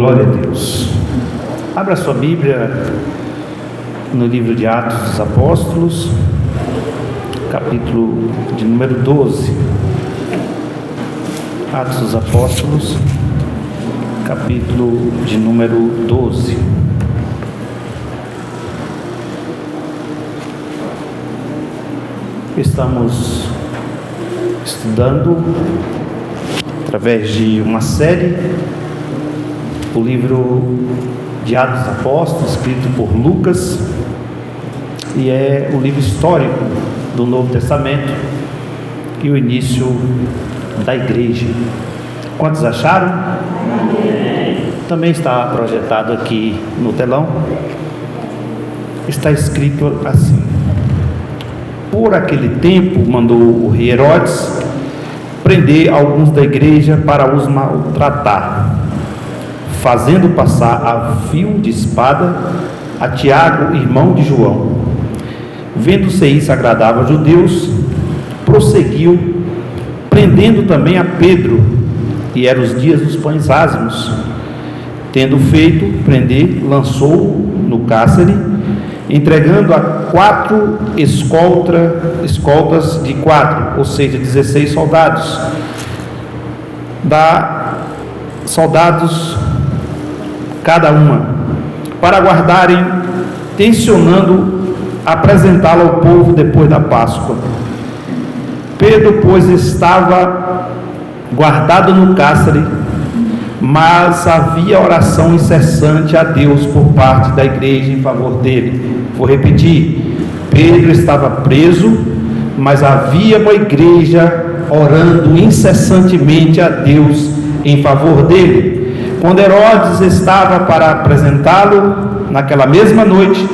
Glória a Deus. Abra sua Bíblia no livro de Atos dos Apóstolos, capítulo de número 12. Atos dos Apóstolos, capítulo de número 12. Estamos estudando, através de uma série, o livro de Atos dos Apóstolos, escrito por Lucas, e é o livro histórico do Novo Testamento e o início da igreja. Quantos acharam? Também está projetado aqui no telão. Está escrito assim: por aquele tempo mandou o rei Herodes prender alguns da igreja para os maltratar, fazendo passar a fio de espada a Tiago, irmão de João. Vendo-se isso agradável aos judeus, prosseguiu, prendendo também a Pedro, e eram os dias dos pães ázimos. Tendo feito prender, lançou-o no cárcere, entregando a 4 escoltas de 4, ou seja, 16 soldados, cada uma, para guardarem, tensionando apresentá-lo ao povo depois da Páscoa. Pedro, pois, estava guardado no cárcere, mas havia oração incessante a Deus por parte da igreja em favor dele. Vou repetir: Pedro estava preso, mas havia uma igreja orando incessantemente a Deus em favor dele. Quando Herodes estava para apresentá-lo, naquela mesma noite,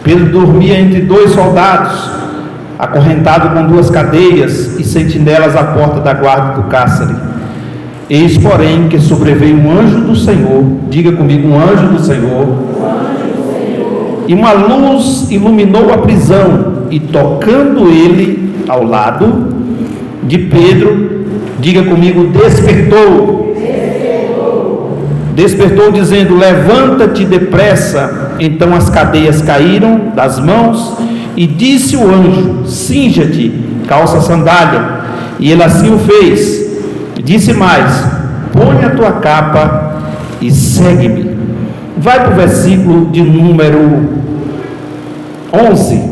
Pedro dormia entre 2 soldados, acorrentado com 2 cadeias e sentinelas à porta da guarda do cárcere. Eis, porém, que sobreveio um anjo do Senhor, diga comigo, um anjo do Senhor, e uma luz iluminou a prisão, e tocando ele ao lado de Pedro, diga comigo, despertou, dizendo: levanta-te depressa. Então as cadeias caíram das mãos, e disse o anjo: cinja-te, calça a sandália. E ele assim o fez. Disse mais: põe a tua capa e segue-me. Vai para o versículo de número 11.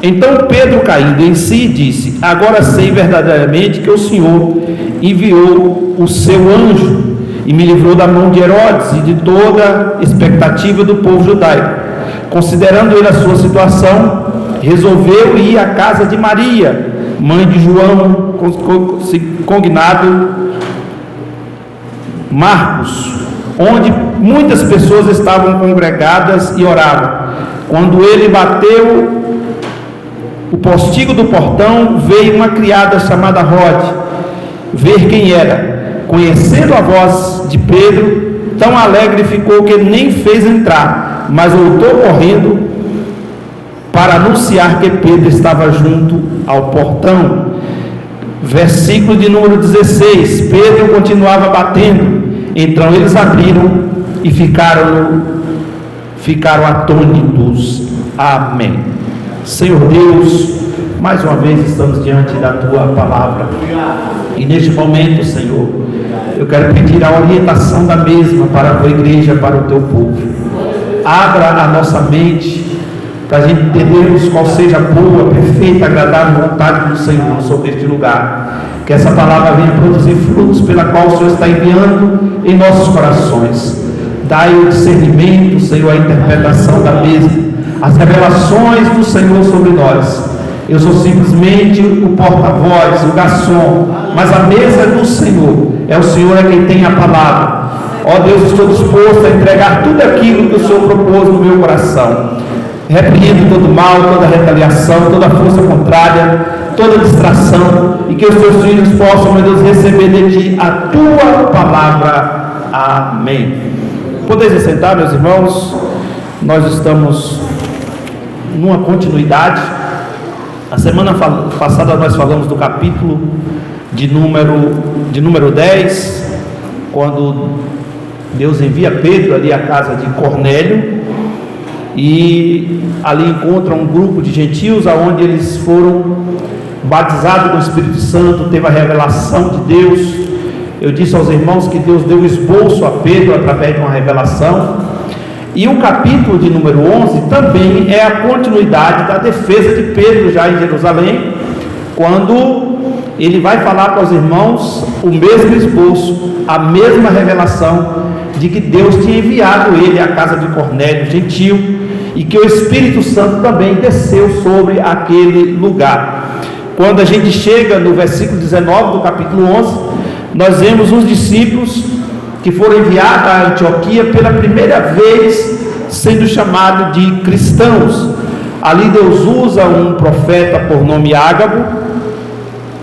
Então Pedro, caindo em si, disse: agora sei verdadeiramente que o Senhor enviou o seu anjo e me livrou da mão de Herodes e de toda expectativa do povo judaico. Considerando ele a sua situação, resolveu ir à casa de Maria, mãe de João, cognado Marcos, onde muitas pessoas estavam congregadas e oravam. Quando ele bateu o postigo do portão, veio uma criada chamada Rode ver quem era. Conhecendo a voz de Pedro, tão alegre ficou que nem fez entrar, mas voltou correndo para anunciar que Pedro estava junto ao portão. Versículo de número 16. Pedro continuava batendo. Então eles abriram e ficaram atônitos. Amém. Senhor Deus, mais uma vez estamos diante da Tua palavra, e neste momento, Senhor, eu quero pedir a orientação da mesma para a Tua igreja, para o Teu povo. Abra a nossa mente para a gente entendermos qual seja a boa, perfeita, agradável vontade do Senhor sobre este lugar. Que essa palavra venha produzir frutos pela qual o Senhor está enviando em nossos corações. Dai o discernimento, Senhor, a interpretação da mesma, as revelações do Senhor sobre nós. Eu sou simplesmente o porta-voz, o garçom, mas a mesa é do Senhor. É o Senhor quem tem a palavra. Ó Deus, estou disposto a entregar tudo aquilo que o Senhor propôs no meu coração. Repreendo todo mal, toda retaliação, toda força contrária, toda distração, e que os teus filhos possam, meu Deus, receber de ti a tua palavra. Amém. Podeis assentar, meus irmãos. Nós estamos numa continuidade. A semana passada nós falamos do capítulo de número 10, quando Deus envia Pedro ali à casa de Cornélio, e ali encontra um grupo de gentios, aonde eles foram batizados com o Espírito Santo, teve a revelação de Deus. Eu disse aos irmãos que Deus deu esboço a Pedro através de uma revelação. E o capítulo de número 11 também é a continuidade da defesa de Pedro já em Jerusalém, quando ele vai falar para os irmãos o mesmo esboço, a mesma revelação de que Deus tinha enviado ele à casa de Cornélio, gentil, e que o Espírito Santo também desceu sobre aquele lugar. Quando a gente chega no versículo 19 do capítulo 11, nós vemos os discípulos que foram enviados a Antioquia pela primeira vez, sendo chamados de cristãos. Ali Deus usa um profeta por nome Ágabo,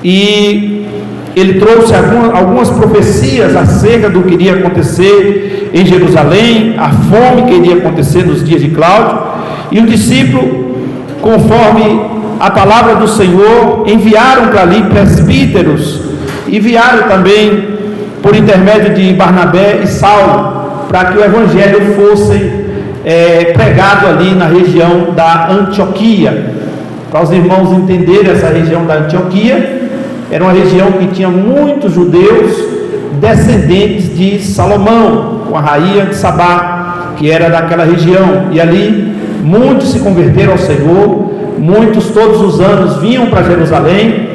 e ele trouxe algumas profecias acerca do que iria acontecer em Jerusalém, a fome que iria acontecer nos dias de Cláudio. E o discípulo, conforme a palavra do Senhor, enviaram para ali presbíteros, enviaram também por intermédio de Barnabé e Saulo, para que o evangelho fosse pregado ali na região da Antioquia. Para os irmãos entenderem, essa região da Antioquia era uma região que tinha muitos judeus descendentes de Salomão, com a rainha de Sabá, que era daquela região, e ali muitos se converteram ao Senhor. Muitos todos os anos vinham para Jerusalém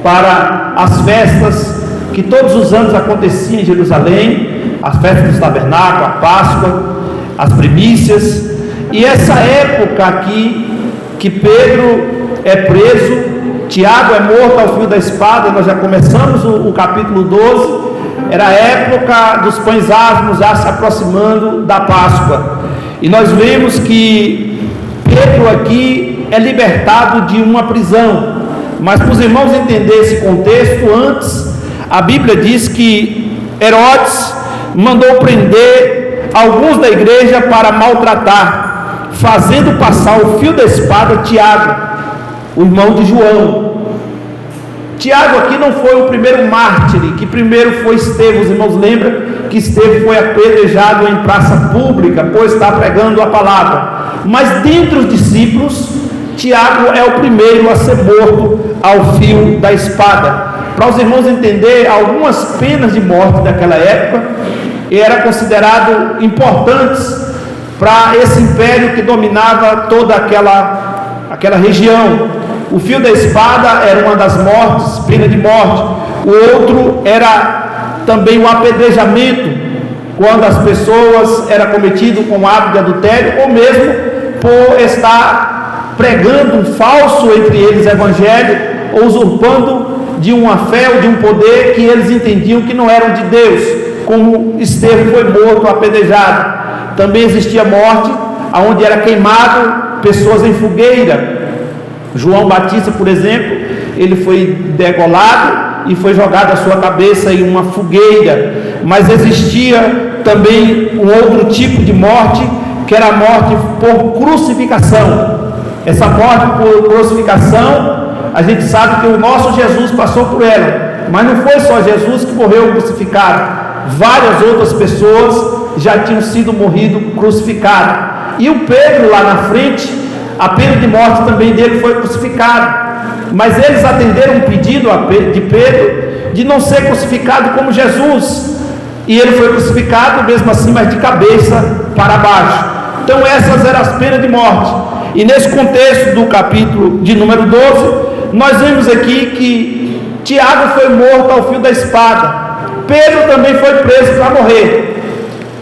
para as festas que todos os anos aconteciam em Jerusalém, as festas do tabernáculo, a Páscoa, as primícias. E essa época aqui que Pedro é preso, Tiago é morto ao fio da espada, nós já começamos o capítulo 12, era a época dos pães asmos, já se aproximando da Páscoa, e nós vemos que Pedro aqui é libertado de uma prisão. Mas para os irmãos entenderem esse contexto, antes a Bíblia diz que Herodes mandou prender alguns da igreja para maltratar, fazendo passar o fio da espada Tiago, o irmão de João. Tiago aqui não foi o primeiro mártir, que primeiro foi Estevão. Os irmãos lembram que Estevão foi apedrejado em praça pública por estar pregando a palavra. Mas dentre os discípulos, Tiago é o primeiro a ser morto ao fio da espada. Para os irmãos entenderem, algumas penas de morte daquela época eram consideradas importantes para esse império que dominava toda aquela região. O fio da espada era uma das mortes, pena de morte. O outro era também o apedrejamento, quando as pessoas eram cometidas com hábito de adultério, ou mesmo por estar pregando um falso entre eles evangelho, ou usurpando de uma fé ou de um poder que eles entendiam que não eram de Deus, como Estevão foi morto, apedrejado. Também existia morte, onde era queimado pessoas em fogueira. João Batista, por exemplo, ele foi degolado e foi jogado a sua cabeça em uma fogueira. Mas existia também um outro tipo de morte, que era a morte por crucificação. Essa morte por crucificação, a gente sabe que o nosso Jesus passou por ela, mas não foi só Jesus que morreu crucificado. Várias outras pessoas já tinham sido morrido crucificadas. E o Pedro lá na frente, a pena de morte também dele foi crucificado. Mas eles atenderam um pedido de Pedro de não ser crucificado como Jesus, e ele foi crucificado mesmo assim, mas de cabeça para baixo. Então essas eram as penas de morte. E nesse contexto do capítulo de número 12, nós vemos aqui que Tiago foi morto ao fio da espada. Pedro também foi preso para morrer.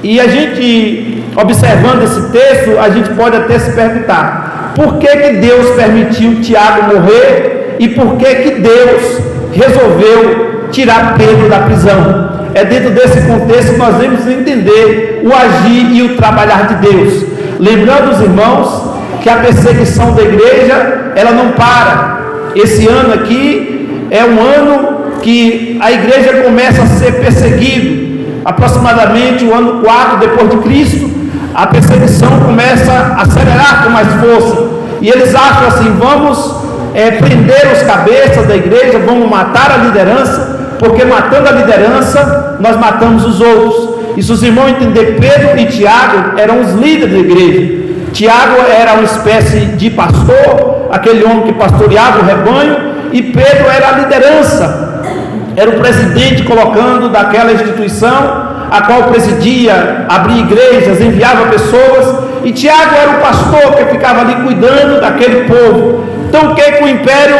E a gente, observando esse texto, a gente pode até se perguntar: por que Deus permitiu Tiago morrer? E por que Deus resolveu tirar Pedro da prisão? É dentro desse contexto que nós devemos entender o agir e o trabalhar de Deus. Lembrando os irmãos que a perseguição da igreja, ela não para. Esse ano aqui é um ano que a igreja começa a ser perseguida. Aproximadamente o ano 4 depois de Cristo, a perseguição começa a acelerar com mais força. E eles acham assim: vamos prender os cabeças da igreja, vamos matar a liderança, porque matando a liderança, nós matamos os outros. E se os irmãos entenderem, Pedro e Tiago eram os líderes da igreja. Tiago era uma espécie de pastor, aquele homem que pastoreava o rebanho, e Pedro era a liderança, era o presidente colocando daquela instituição, a qual presidia, abria igrejas, enviava pessoas, e Tiago era o pastor que ficava ali cuidando daquele povo. Então o que o império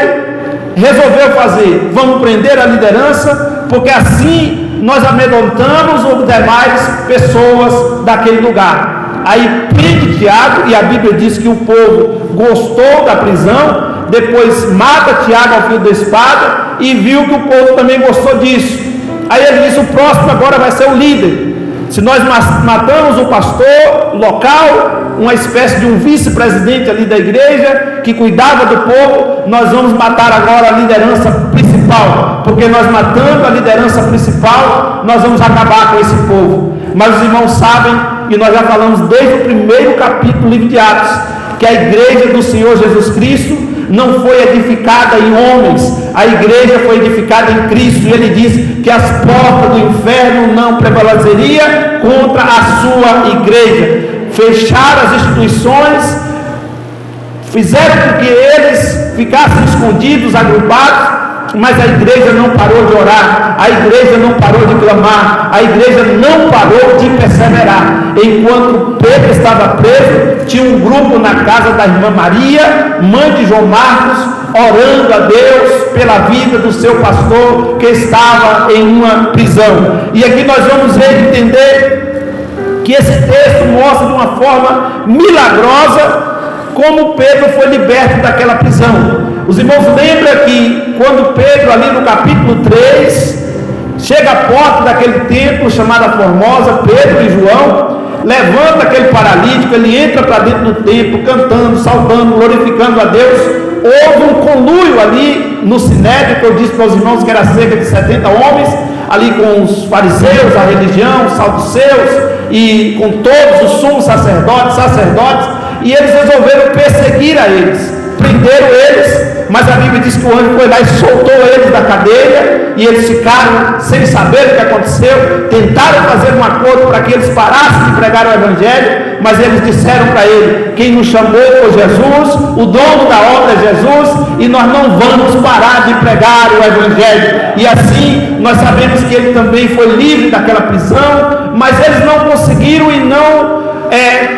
resolveu fazer? Vamos prender a liderança, porque assim nós amedrontamos as demais pessoas daquele lugar. Aí prende Tiago, e a Bíblia diz que o povo gostou da prisão, depois mata Tiago ao fio da espada, e viu que o povo também gostou disso. Aí ele disse: o próximo agora vai ser o líder. Se nós matamos o pastor local, uma espécie de um vice-presidente ali da igreja, que cuidava do povo, nós vamos matar agora a liderança principal, porque nós matando a liderança principal, nós vamos acabar com esse povo. Mas os irmãos sabem, e nós já falamos desde o primeiro capítulo do livro de Atos, que a igreja do Senhor Jesus Cristo não foi edificada em homens, a igreja foi edificada em Cristo, e ele diz que as portas do inferno não prevaleceria contra a sua igreja. Fecharam as instituições, fizeram com que eles ficassem escondidos, agrupados, mas a igreja não parou de orar, a igreja não parou de clamar, a igreja não parou de perseverar. Enquanto Pedro estava preso, tinha um grupo na casa da irmã Maria, mãe de João Marcos, orando a Deus pela vida do seu pastor que estava em uma prisão. E aqui nós vamos ver e entender que esse texto mostra de uma forma milagrosa como Pedro foi liberto daquela prisão. Os irmãos lembram que quando Pedro, ali no capítulo 3, chega à porta daquele templo chamado Formosa, Pedro e João, levanta aquele paralítico, ele entra para dentro do templo, cantando, saltando, glorificando a Deus. Houve um conluio ali no Sinédrio, que eu disse para os irmãos que era cerca de 70 homens, ali com os fariseus, a religião, os saduceus, e com todos os sumos sacerdotes, e eles resolveram perseguir a eles, prenderam eles, mas a Bíblia diz que o anjo foi lá e soltou eles da cadeia, e eles ficaram sem saber o que aconteceu, tentaram fazer um acordo para que eles parassem de pregar o Evangelho, mas eles disseram para ele: quem nos chamou foi Jesus, o dono da obra é Jesus, e nós não vamos parar de pregar o Evangelho. E assim nós sabemos que ele também foi livre daquela prisão, mas eles não conseguiram e não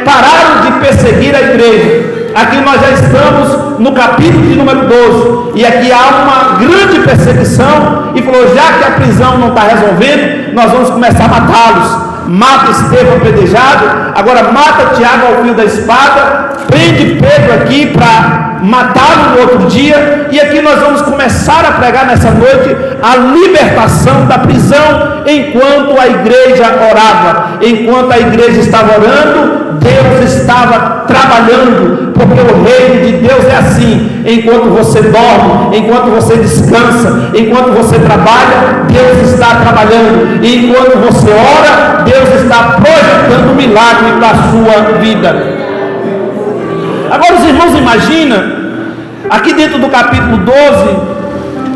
pararam de perseguir a igreja. Aqui nós já estamos no capítulo de número 12, e aqui há uma grande perseguição, e falou: já que a prisão não está resolvendo, nós vamos começar a matá-los. Mata Estevão apedrejado, agora mata Tiago ao fio da espada, prende Pedro aqui para matá-lo no outro dia, e aqui nós vamos começar a pregar nessa noite a libertação da prisão, enquanto a igreja orava. Enquanto a igreja estava orando, Deus estava trabalhando, porque o reino de Deus é assim: enquanto você dorme, enquanto você descansa, enquanto você trabalha, Deus está trabalhando, e enquanto você ora, Deus está projetando um milagre para a sua vida. Agora os irmãos imaginam, aqui dentro do capítulo 12,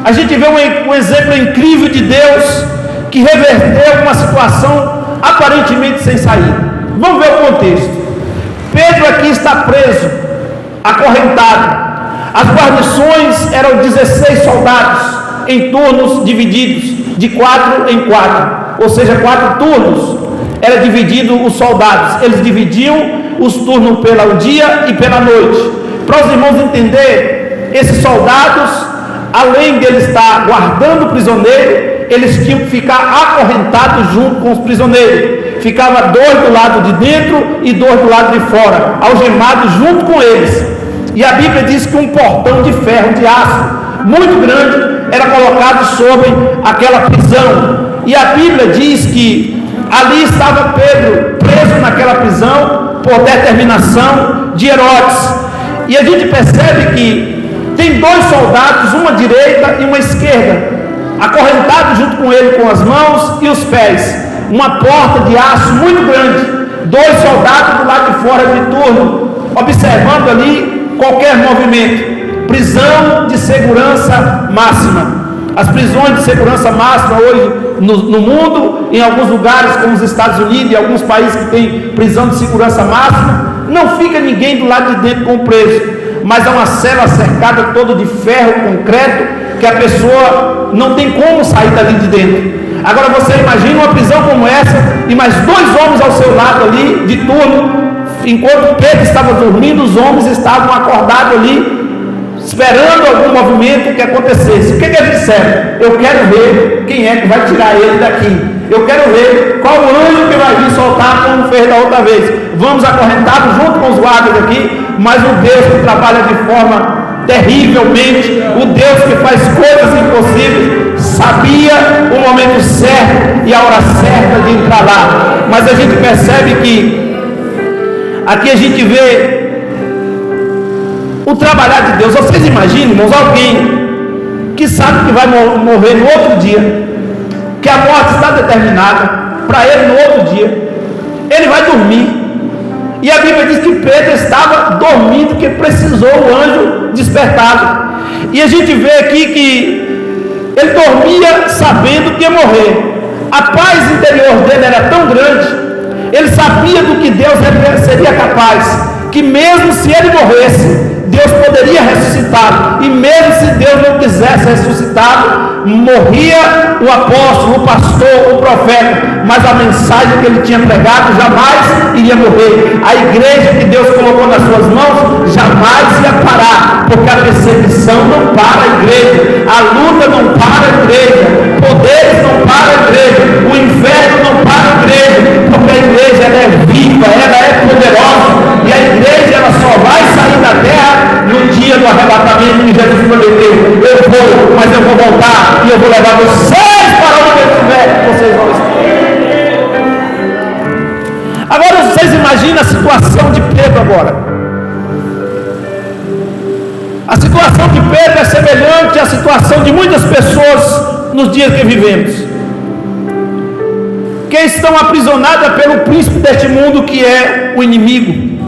a gente vê um exemplo incrível de Deus, que reverteu uma situação aparentemente sem saída. Vamos ver o contexto. Pedro aqui está preso, acorrentado. As guarnições eram 16 soldados, em turnos divididos, de 4 em 4, ou seja, 4 turnos, era dividido os soldados, eles dividiam os turnos pelo dia e pela noite. Para os irmãos entenderem, esses soldados, além de eles estar guardando o prisioneiro, eles tinham que ficar acorrentados junto com os prisioneiros. Ficava 2 do lado de dentro e 2 do lado de fora, algemados junto com eles. E a Bíblia diz que um portão de ferro, de aço, muito grande, era colocado sobre aquela prisão. E a Bíblia diz que ali estava Pedro, preso naquela prisão, por determinação de Herodes. E a gente percebe que tem 2 soldados, uma direita e uma esquerda, acorrentados junto com ele com as mãos e os pés. Uma porta de aço muito grande, 2 soldados do lado de fora de turno, observando ali qualquer movimento. Prisão de segurança máxima. As prisões de segurança máxima hoje no mundo, em alguns lugares como os Estados Unidos e alguns países que têm prisão de segurança máxima, não fica ninguém do lado de dentro com preso, mas há uma cela cercada toda de ferro, concreto, que a pessoa não tem como sair dali de dentro. Agora você imagina uma prisão como essa e mais 2 homens ao seu lado ali, de turno. Enquanto Pedro estava dormindo, os homens estavam acordados ali, esperando algum movimento que acontecesse. O que eles disseram? Eu quero ver quem é que vai tirar ele daqui. Eu quero ver qual anjo que vai vir soltar como fez da outra vez. Vamos acorrentá-lo junto com os guardas aqui, mas o Deus que trabalha de forma terrivelmente, o Deus que faz coisas impossíveis, sabia o momento certo e a hora certa de entrar lá. Mas a gente percebe que aqui a gente vê o trabalhar de Deus. Vocês imaginam, irmãos, alguém que sabe que vai morrer no outro dia, que a morte está determinada para ele no outro dia, ele vai dormir, e a Bíblia diz que Pedro estava dormindo, porque precisou o anjo despertado, e a gente vê aqui que ele dormia sabendo que ia morrer. A paz interior dele era tão grande, ele sabia do que Deus seria capaz, que mesmo se ele morresse, Deus poderia ressuscitá-lo, e mesmo se Deus não quisesse ressuscitá-lo, morria o apóstolo, o pastor, o profeta, mas a mensagem que ele tinha pregado jamais iria morrer. A igreja que Deus colocou nas suas mãos jamais ia parar, porque a perseguição não para a igreja, a luta não para a igreja, poderes não para a igreja, o inferno não para a igreja, porque a igreja ela é viva, ela é poderosa, e a igreja ela só vai sair da terra no dia do arrebatamento que Jesus prometeu. Eu vou, mas eu vou voltar, e eu vou levar vocês para onde eu estiver, vocês vão estar. Agora vocês imaginam a situação de Pedro agora. A situação de Pedro é semelhante à situação de muitas pessoas nos dias que vivemos, que estão aprisionadas pelo príncipe deste mundo, que é o inimigo,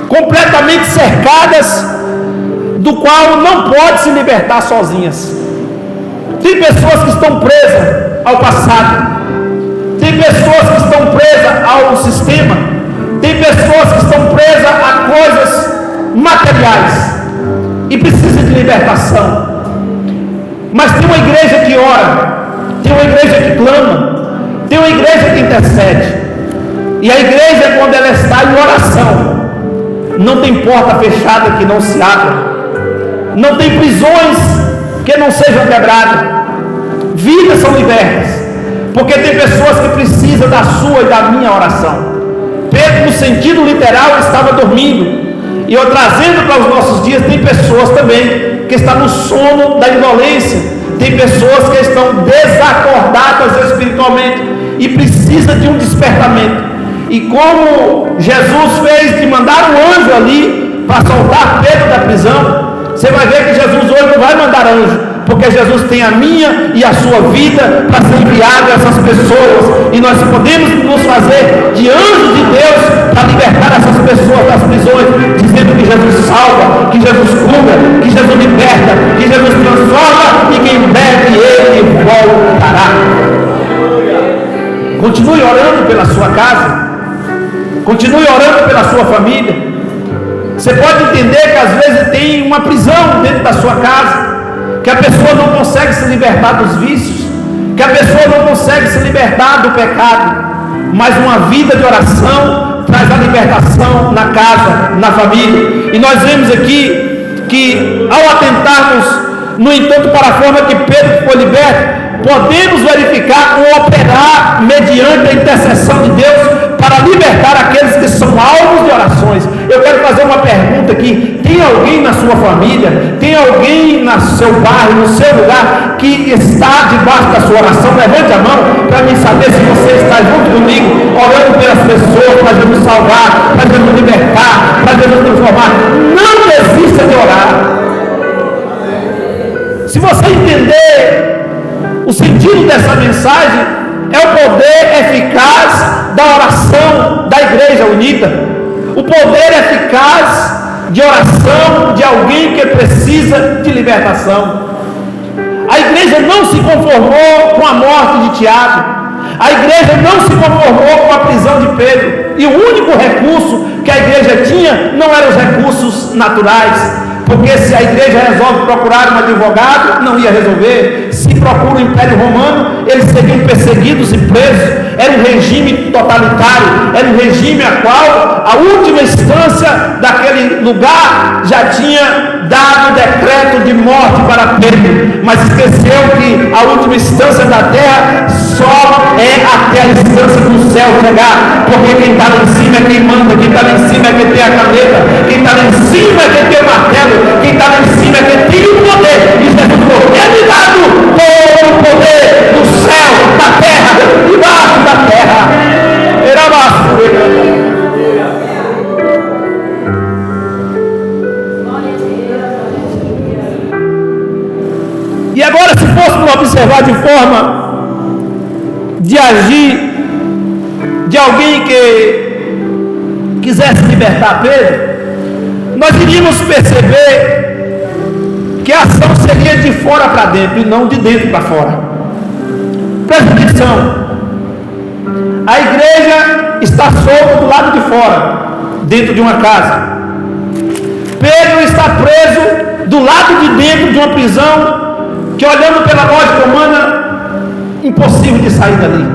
completamente cercadas, do qual não pode se libertar sozinhas. Tem pessoas que estão presas ao passado, tem pessoas que estão presas ao sistema, tem pessoas que estão presas a coisas materiais e precisam de libertação. Mas tem uma igreja que ora, tem uma igreja que clama, tem uma igreja que intercede, e a igreja, quando ela está em oração, não tem porta fechada que não se abra, não tem prisões que não sejam quebradas, vidas são libertas, porque tem pessoas que precisam da sua e da minha oração. Pedro, no sentido literal, estava dormindo, e eu trazendo para os nossos dias, tem pessoas também que estão no sono da indolência, tem pessoas que estão desacordadas espiritualmente e precisam de um despertamento. E como Jesus fez de mandar um anjo ali para soltar Pedro da prisão, você vai ver que Jesus hoje não vai mandar anjo, porque Jesus tem a minha e a sua vida para ser enviado a essas pessoas, e nós podemos nos fazer de anjos de Deus para libertar essas pessoas das prisões, dizendo que Jesus salva, que Jesus cura, que Jesus liberta, que Jesus transforma, e que em breve Ele voltará. Continue orando pela sua casa, continue orando pela sua família. Você pode entender que às vezes tem uma prisão dentro da sua casa, que a pessoa não consegue se libertar dos vícios, que a pessoa não consegue se libertar do pecado, mas uma vida de oração traz a libertação na casa, na família. E nós vemos aqui que, ao atentarmos, no entanto, para a forma que Pedro foi liberto, podemos verificar o operar mediante a intercessão de Deus para libertar aqueles que são alvos de orações. Eu quero fazer uma pergunta aqui: tem alguém na sua família, tem alguém no seu bairro, no seu lugar, que está debaixo da sua oração? Levante a mão para mim saber se você está junto comigo, orando pelas pessoas, para Jesus salvar, para Jesus libertar, para Jesus transformar. Não desista de orar. Se você entender o sentido dessa mensagem, é o poder eficaz da oração da igreja unida, o poder eficaz de oração de alguém que precisa de libertação. A igreja não se conformou com a morte de Tiago. A igreja não se conformou com a prisão de Pedro. E o único recurso que a igreja tinha não eram os recursos naturais. Porque se a igreja resolve procurar um advogado, não ia resolver. Se procura o Império Romano, eles seriam perseguidos e presos. Era um regime totalitário, era um regime a qual a última instância daquele lugar já tinha dado o decreto de morte para Pedro, mas esqueceu que a última instância da terra só é até a instância do céu chegar, porque quem está lá em cima é quem manda, quem está lá em cima é quem tem a caneta, quem está lá em cima é quem tem o martelo, quem está lá em cima é quem tem o poder. E Jesus falou: é me dado todo o poder do céu, da terra, debaixo da terra. Era baixo. E agora, se fôssemos observar de forma de agir de alguém que quisesse libertar Pedro, nós iríamos perceber que a ação seria de fora para dentro e não de dentro para fora. Presta atenção, a igreja está solta do lado de fora, dentro de uma casa. Pedro está preso do lado de dentro de uma prisão que, olhando pela lógica humana, impossível de sair dali.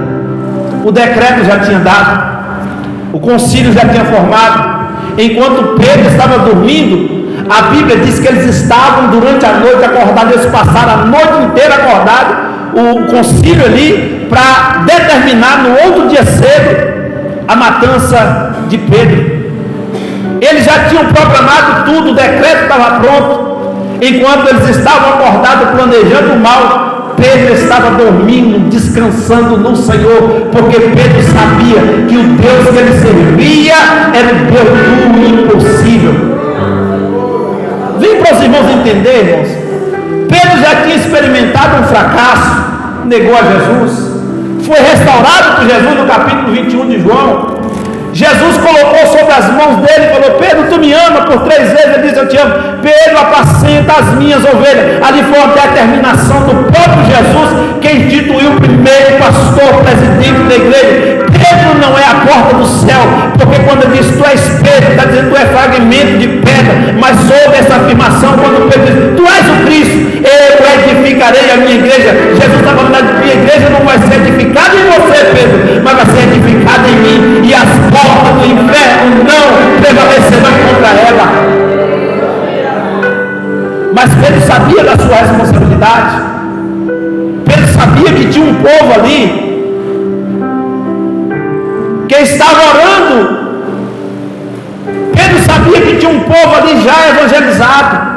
O decreto já tinha dado, o concílio já tinha formado. Enquanto Pedro estava dormindo, a Bíblia diz que eles estavam durante a noite acordados. Eles passaram a noite inteira acordados, o concílio ali, para determinar no outro dia cedo a matança de Pedro. Eles já tinham proclamado tudo, o decreto estava pronto. Enquanto eles estavam acordados planejando o mal, Pedro estava dormindo, descansando no Senhor, porque Pedro sabia que o Deus que ele servia era o Deus do impossível. Vem para os irmãos entender, irmãos. Pedro já tinha experimentado um fracasso, negou a Jesus, foi restaurado por Jesus no capítulo 21 de João. Jesus colocou sobre as mãos dele e falou: Pedro, tu me ama? Por 3 vezes ele disse: eu te amo. Pedro, apacenta as minhas ovelhas. Ali foi a determinação do próprio Jesus, que instituiu o primeiro pastor, presidente da igreja. Pedro não é a porta do céu, porque quando ele diz tu és Pedro, está dizendo tu és fragmento de pedra. Mas sob essa afirmação, quando Pedro diz tu és o Cristo, eu edificarei a minha igreja. Jesus está falando: a minha igreja não vai ser edificada em você, Pedro, mas vai ser edificada em mim, e as portas do inferno não prevalecerão contra ela. Mas Pedro sabia da sua responsabilidade. Pedro sabia que tinha um povo ali que estava orando. Pedro sabia que tinha um povo ali já evangelizado.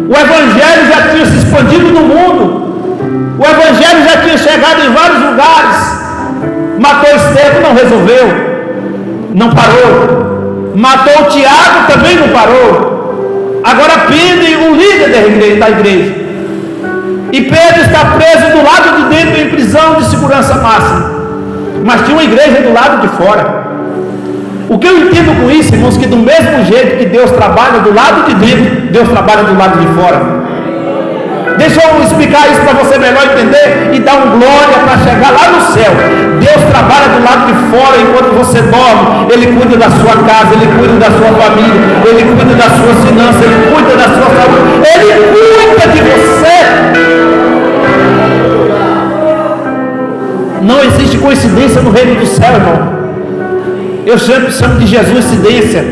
O evangelho já tinha se expandido no mundo. O evangelho já tinha chegado em vários lugares. Matou Estevão, não resolveu, não parou. Matou Tiago, também não parou. Agora Pedro, o líder da igreja. E Pedro está preso do lado de dentro em prisão de segurança máxima. Mas tinha uma igreja do lado de fora. O que eu entendo com isso, irmãos, que do mesmo jeito que Deus trabalha do lado de dentro, Deus trabalha do lado de fora. Deixa eu explicar isso para você melhor entender e dar um glória para chegar lá no céu. Deus trabalha do lado de fora enquanto você dorme. Ele cuida da sua casa, Ele cuida da sua família, Ele cuida das suas finanças, Ele cuida da sua saúde, Ele cuida de você. Não existe coincidência no reino do céu, irmão. Eu sempre chamo de Jesus incidência.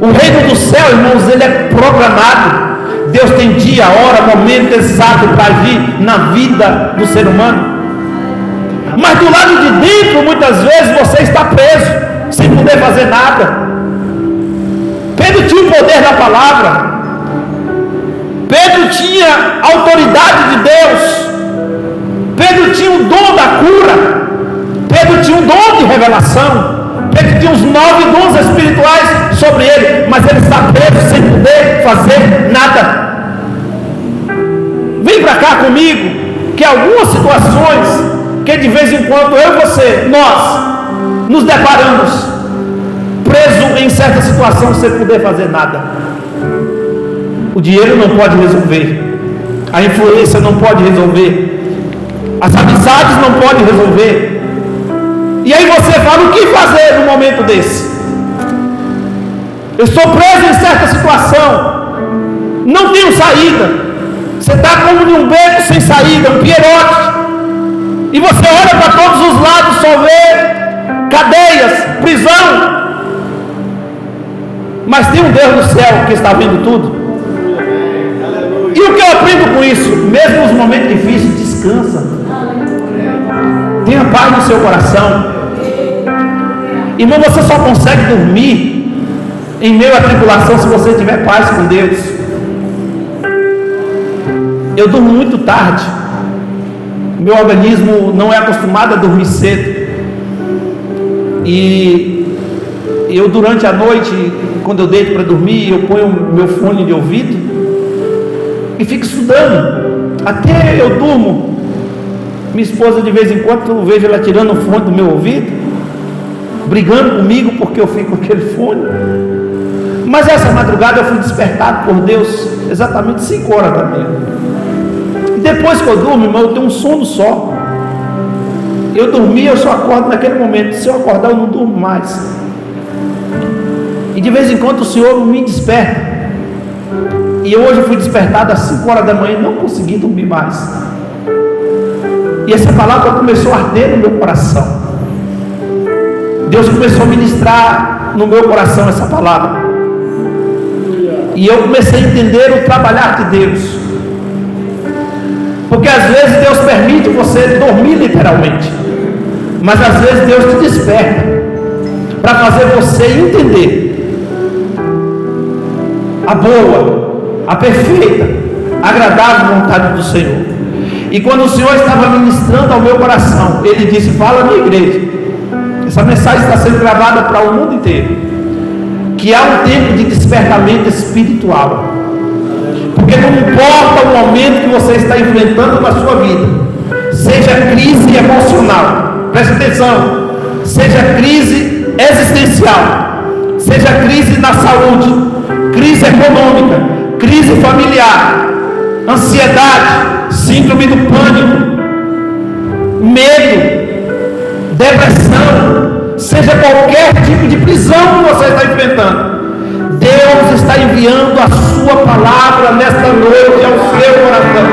O reino do céu, irmãos, ele é programado. Deus tem dia, hora, momento exato para agir na vida do ser humano. Mas do lado de dentro, muitas vezes você está preso, sem poder fazer nada. Pedro tinha o poder da palavra. Pedro tinha a autoridade de Deus. Pedro tinha o dom da cura. Pedro tinha um dom de revelação. Pedro tinha os 9 dons espirituais sobre ele, mas ele está preso sem poder fazer nada. Vem para cá comigo, que algumas situações que de vez em quando eu e você, nós nos deparamos preso em certa situação sem poder fazer nada. O dinheiro não pode resolver, A influência não pode resolver. As amizades não podem resolver. E aí você fala: o que fazer num momento desse? Eu estou preso em certa situação, não tenho saída. Você está como num beco sem saída, um pierote, e você olha para todos os lados, só vê cadeias, prisão. Mas tem um Deus no céu que está vendo tudo. E o que eu aprendo com isso? Mesmo nos momentos difíceis, descansa. Tenha paz no seu coração. Irmão, você só consegue dormir em meio à tribulação se você tiver paz com Deus. Eu durmo muito tarde. Meu organismo não é acostumado a dormir cedo. E eu, durante a noite, quando eu deito para dormir, eu ponho meu fone de ouvido e fico estudando até eu durmo. Minha esposa, de vez em quando, eu vejo ela tirando o fone do meu ouvido, brigando comigo porque eu fico com aquele fone. Mas essa madrugada eu fui despertado por Deus exatamente 5 horas da manhã. E depois que eu durmo, irmão, eu tenho um sono só. Eu dormi, eu só acordo naquele momento. Se eu acordar, eu não durmo mais. E de vez em quando o Senhor me desperta. E eu hoje fui despertado às 5 horas da manhã e não consegui dormir mais. E essa palavra começou a arder no meu coração. Deus começou a ministrar no meu coração essa palavra. E eu comecei a entender o trabalhar de Deus. Porque às vezes Deus permite você dormir literalmente, mas às vezes Deus te desperta para fazer você entender a boa, a perfeita, agradável vontade do Senhor. E quando o Senhor estava ministrando ao meu coração, Ele disse: fala na igreja. Essa mensagem está sendo gravada para o mundo inteiro, que há um tempo de despertamento espiritual. Porque não importa o momento que você está enfrentando na sua vida, seja crise emocional, preste atenção, seja crise existencial, seja crise na saúde, crise econômica, crise familiar, ansiedade, síndrome do pânico, medo, depressão, seja qualquer tipo de prisão que você está enfrentando, Deus está enviando a sua palavra nesta noite ao seu coração.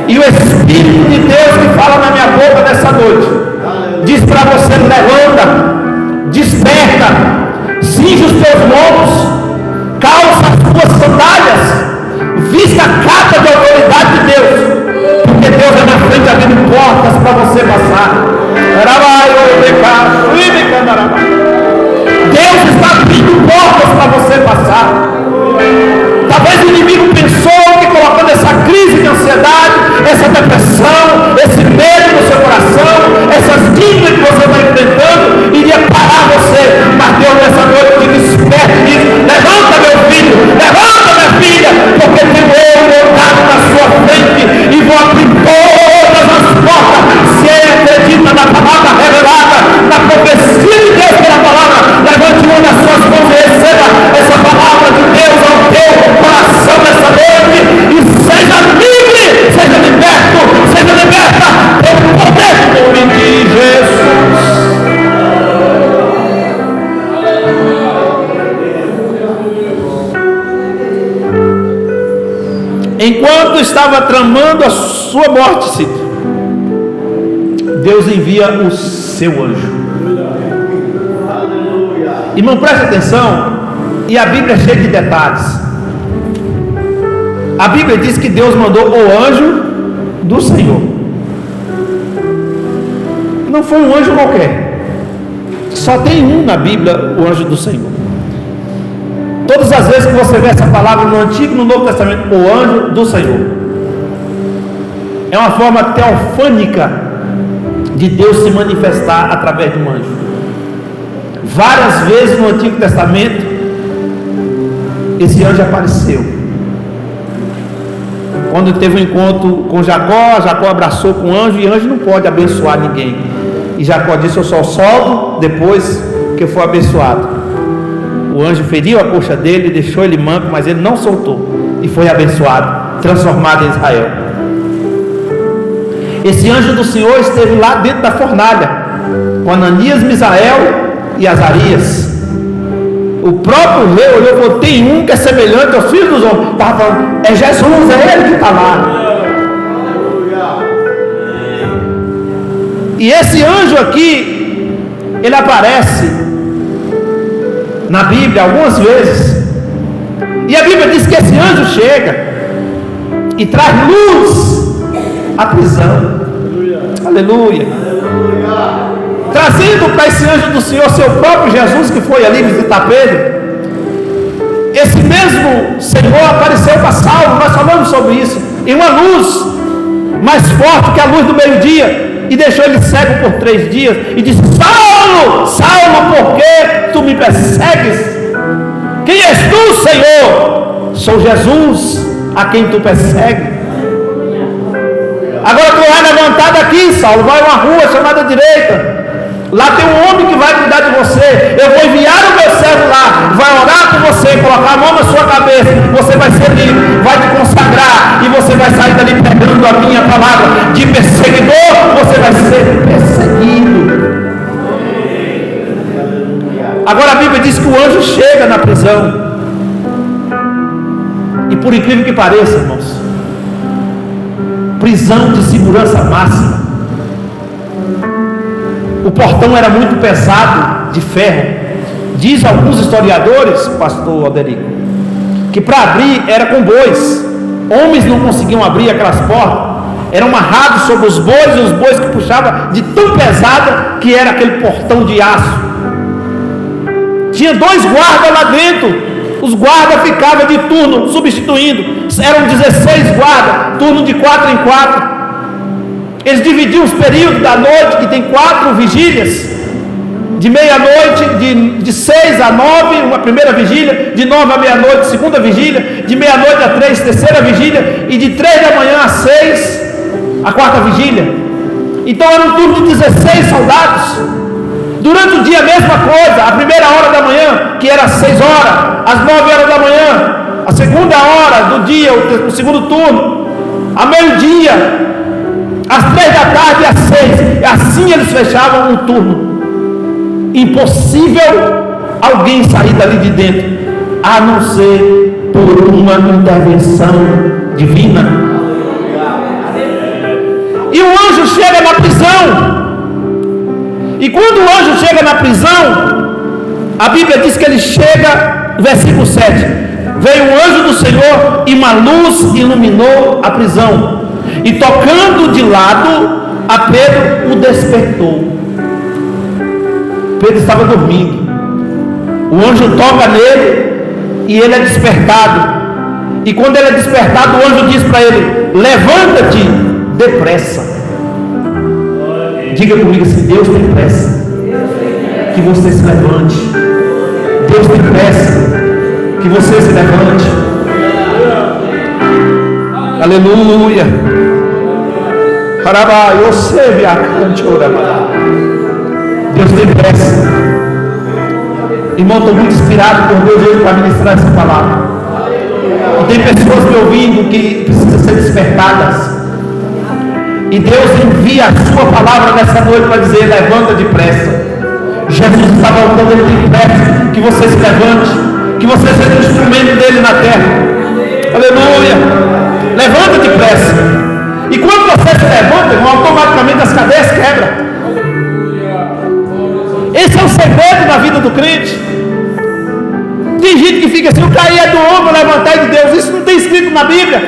E o Espírito de Deus que fala na minha boca nessa noite diz para você: levanta, desperta, cinge os teus lombos, calça as tuas sandálias, vista a capa de autoridade de Deus, porque Deus é na frente abrindo portas para você passar. Deus está abrindo portas para você passar. Talvez o inimigo pensou que colocando essa crise de ansiedade, essa depressão, esse medo no seu coração, essas dívidas que você está enfrentando, iria parar você. Mas Deus nessa noite te desperta e diz: levanta, meu filho, levanta, minha filha, porque tem eu montado na sua frente e vou abrir todas as portas. Se ele acredita na palavra revelada, na profecia de Deus pela palavra, levante uma das suas mãos e receba essa palavra de Deus ao teu coração nessa noite e seja livre, seja liberto, seja liberta pelo poder do nome de Jesus. Enquanto estava tramando a sua morte, Cito, Deus envia o seu anjo. Irmão, preste atenção. E a Bíblia é cheia de detalhes. A Bíblia diz que Deus mandou o anjo do Senhor. Não foi um anjo qualquer. Só tem um na Bíblia, o anjo do Senhor. Todas as vezes que você vê essa palavra no Antigo e no Novo Testamento, o anjo do Senhor, é uma forma teofânica de Deus se manifestar através de um anjo. Várias vezes no Antigo Testamento esse anjo apareceu. Quando teve um encontro com Jacó, Jacó abraçou com o anjo, e anjo não pode abençoar ninguém. E Jacó disse: eu só solto depois que eu for abençoado. O anjo feriu a coxa dele, deixou ele manco, mas ele não soltou e foi abençoado. transformada em Israel. Esse anjo do Senhor esteve lá dentro da fornalha, com Ananias, Misael e Azarias. O próprio rei olhou e falou: tem um que é semelhante aos filhos dos homens. Estava falando: é Jesus, é ele que está lá. E esse anjo aqui, ele aparece na Bíblia algumas vezes. E a Bíblia diz que esse anjo chega e traz luz à prisão. Aleluia. Trazendo para esse anjo do Senhor seu próprio Jesus, que foi ali visitar Pedro. Esse mesmo Senhor apareceu para Saulo, nós falamos sobre isso, em uma luz mais forte que a luz do meio-dia, e deixou ele cego por 3 dias, e disse: Saulo, Saulo, por que tu me persegues? Quem és tu, Senhor? Sou Jesus, a quem tu persegues. Agora tu vai levantar daqui, Saulo, vai a uma rua chamada direita. Lá tem um homem que vai cuidar de você. Eu vou enviar o meu servo lá, vai orar por você, colocar a mão na sua cabeça. Você vai ser livre, vai te consagrar, e você vai sair dali pregando a minha palavra. De perseguidor, você vai ser perseguido. Agora a Bíblia diz que o anjo chega na prisão. E por incrível que pareça, irmãos, prisão de segurança máxima. O portão era muito pesado, de ferro. Diz alguns historiadores, pastor Alderico, que para abrir era com bois. Homens não conseguiam abrir aquelas portas. Eram amarrados sobre os bois que puxavam de tão pesada que era aquele portão de aço. Tinha 2 guardas lá dentro. Os guardas ficavam de turno, substituindo. Eram 16 guardas, turno de 4 em 4. Eles dividiam os períodos da noite, que tem 4 vigílias, de meia-noite, de 6 a 9, uma primeira vigília, de 9 à meia-noite, segunda vigília, de meia-noite a 3, terceira vigília, e de 3 da manhã a 6, a 4ª vigília. Então era um turno de 16 soldados. Durante o dia a mesma coisa, a primeira hora da manhã, que era às 6 horas, às 9 horas da manhã, a segunda hora do dia, o segundo turno, a meio-dia, às 3 da tarde e às 6, assim eles fechavam um turno. Impossível alguém sair dali de dentro, a não ser por uma intervenção divina. E o anjo chega na prisão. E quando o anjo chega na prisão, a Bíblia diz que ele chega, versículo 7, veio o anjo do Senhor e uma luz iluminou a prisão. E tocando de lado a Pedro, o despertou. Pedro estava dormindo. O anjo toca nele e ele é despertado. E quando ele é despertado, o anjo diz para ele: levanta-te depressa. Diga comigo assim: Deus tem pressa que você se levante. Deus tem pressa que você se levante. Aleluia. Deus tem pressa. Irmão, estou muito inspirado por Deus hoje para ministrar essa palavra. E tem pessoas me ouvindo que precisam ser despertadas. E Deus envia a sua palavra nessa noite para dizer: levanta depressa. Jesus está voltando, ele tem pressa que você se levante, que você seja o instrumento dele na terra. Aleluia. Levanta depressa. E quando você se levanta, irmão, automaticamente as cadeias quebram. Esse é o segredo da vida do crente. Tem gente que fica assim: o cair é do ombro, levantar é de Deus. Isso não tem escrito na Bíblia.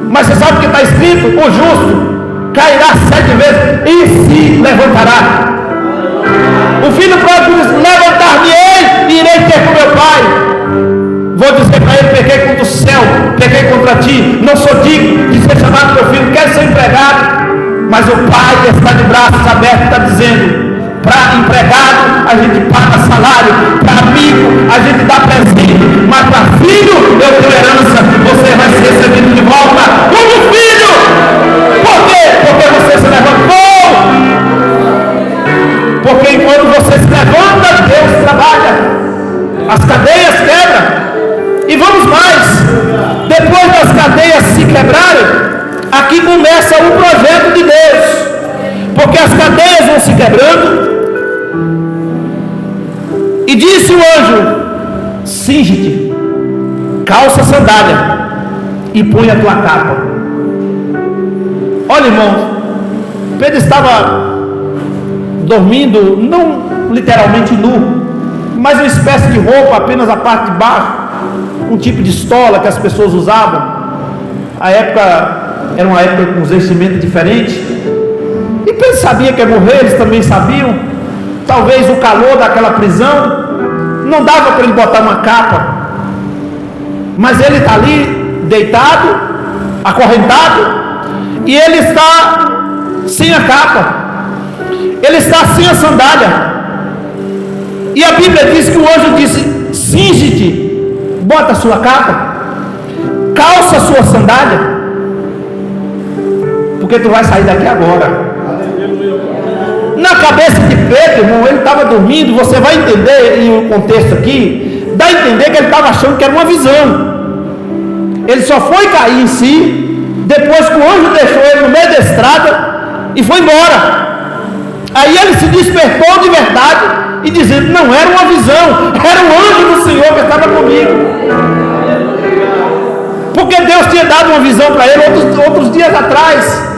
Mas você sabe o que está escrito? O justo cairá 7 vezes e se levantará. O filho pródigo diz: levantar-me-ei e irei ter com meu pai. Vou dizer para ele: pequei contra o céu, pequei contra ti, não sou digno de ser chamado teu filho, quero ser empregado. Mas o pai está de braços abertos, está dizendo: para empregado a gente paga salário, para amigo a gente dá presente, mas para filho eu tenho herança, você vai ser recebido de volta como filho. Por quê? Porque você se levantou. Porque enquanto você se levanta, Deus trabalha. As cadeias quebram. E vamos mais. Depois das cadeias quebrarem, aqui começa o projeto de Deus, porque as cadeias vão se quebrando. E disse o anjo: cinge-te, calça a sandália e põe a tua capa. Olha, irmãos, Pedro estava dormindo, não literalmente nu, mas uma espécie de roupa, apenas a parte de baixo, um tipo de estola que as pessoas usavam. A época era uma época com uns vestimentos diferentes, e Pedro sabia que ia morrer, eles também sabiam. Talvez o calor daquela prisão não dava para ele botar uma capa, mas ele está ali deitado, acorrentado, e ele está sem a capa, ele está sem a sandália. E a Bíblia diz que o anjo disse: cinge-te, bota a sua capa, calça a sua sandália, porque tu vai sair daqui agora. Na cabeça de Pedro, irmão, ele estava dormindo. Você vai entender, e o contexto aqui dá a entender que ele estava achando que era uma visão. Ele só foi cair em si depois que o anjo deixou ele no meio da estrada e foi embora. Aí ele se despertou de verdade e dizendo: não era uma visão, era o anjo do Senhor que estava comigo. Porque Deus tinha dado uma visão para ele outros dias atrás.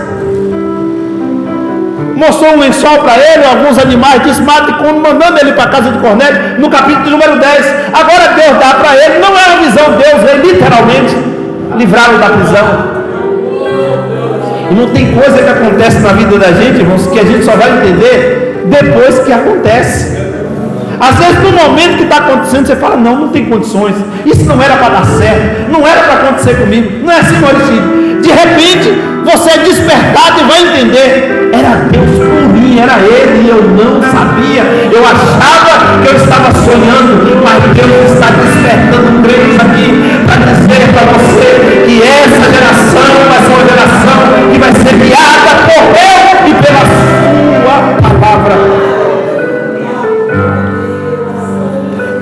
Mostrou um lençol para ele, alguns animais, disse: mata e come, mandando ele para a casa de Cornélio, no capítulo número 10. Agora Deus dá para ele, não é uma visão, Deus veio literalmente livrá-lo da prisão. E não tem coisa que acontece na vida da gente, irmãos, que a gente só vai entender depois que acontece. Às vezes no momento que está acontecendo, você fala: não tem condições, isso não era para dar certo, não era para acontecer comigo. Não é assim, Maurício? De repente você é despertado e vai entender: era Deus por mim, era Ele, e eu não sabia. Eu achava que eu estava sonhando, mas Deus está despertando crentes aqui para dizer para você que essa geração vai ser uma geração que vai ser guiada por Deus e pela sua palavra.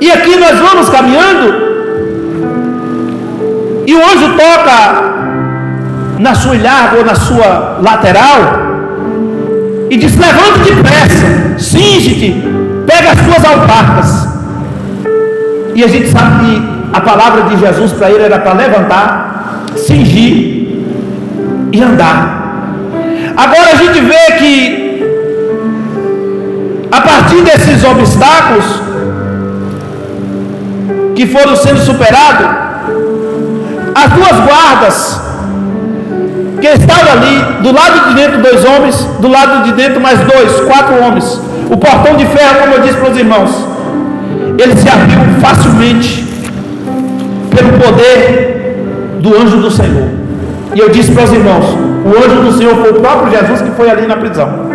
E aqui nós vamos caminhando, e o anjo toca na sua ilharga ou na sua lateral e diz: levante depressa, cinge-te, pega as tuas alparcas. E a gente sabe que a palavra de Jesus para ele era para levantar, cingir e andar. Agora a gente vê que a partir desses obstáculos que foram sendo superados, as duas guardas que estavam ali, do lado de dentro 2 homens, do lado de dentro mais 2, 4 homens. O portão de ferro, como eu disse para os irmãos, ele se abriu facilmente pelo poder do anjo do Senhor. E eu disse para os irmãos: o anjo do Senhor foi o próprio Jesus que foi ali na prisão.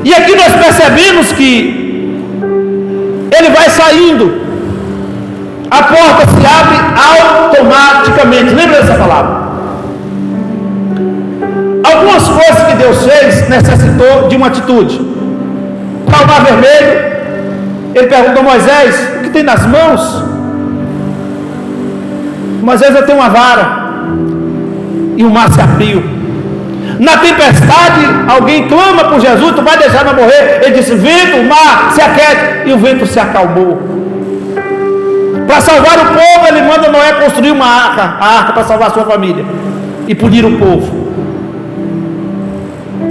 E aqui nós percebemos que ele vai saindo, a porta se abre automaticamente. Lembra dessa palavra? Algumas coisas que Deus fez necessitou de uma atitude. Para o mar vermelho, ele perguntou a Moisés: o que tem nas mãos? Moisés: eu tenho uma vara. E o mar se abriu. Na tempestade, alguém clama por Jesus: tu vai deixar não morrer? Ele disse: vento, o mar se aquete. E o vento se acalmou. Para salvar o povo, ele manda Noé construir uma arca, a arca para salvar a sua família e punir o povo.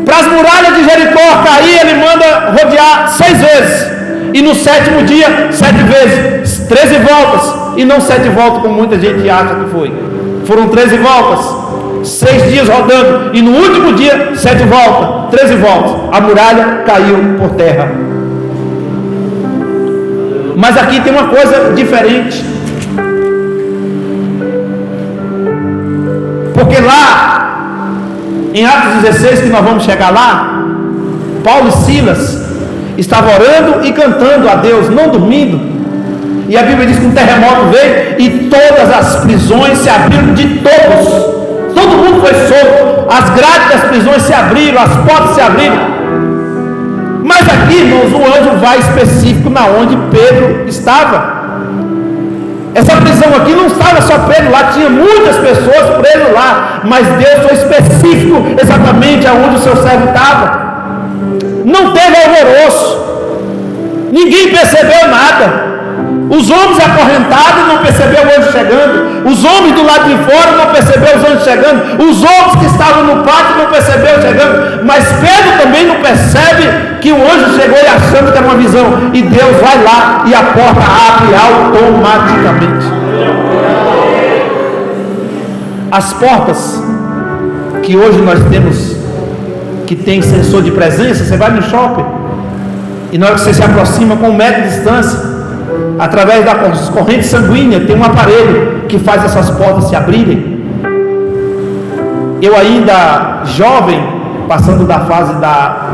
Para as muralhas de Jericó cair, ele manda rodear 6 vezes, e no 7º dia 7 vezes, 13 voltas, e não 7 voltas como muita gente acha que foi. Foram 13 voltas, 6 dias rodando, e no último dia 7 voltas, 13 voltas. A muralha caiu por terra. Mas aqui tem uma coisa diferente, porque lá em Atos 16, que nós vamos chegar lá, Paulo e Silas estavam orando e cantando a Deus, não dormindo. E a Bíblia diz que um terremoto veio e todas as prisões se abriram de todos. Todo mundo foi solto, as grades das prisões se abriram, as portas se abriram. Mas aqui, irmãos, o anjo vai específico na onde Pedro estava. Essa prisão aqui não estava só Pedro lá, tinha muitas pessoas presas lá, mas Deus foi específico exatamente aonde o seu servo estava. Não teve alvoroço, ninguém percebeu nada. Os homens acorrentados não perceberam o anjo chegando, os homens do lado de fora não perceberam os anjos chegando, os homens que estavam no pátio não perceberam chegando, mas Pedro também não percebe que o anjo chegou e achando que era uma visão, e Deus vai lá e a porta abre automaticamente. As portas que hoje nós temos, que tem sensor de presença, você vai no shopping e na hora que você se aproxima com 1 metro de distância, através das correntes sanguíneas, tem um aparelho que faz essas portas se abrirem. Eu ainda jovem, passando da fase da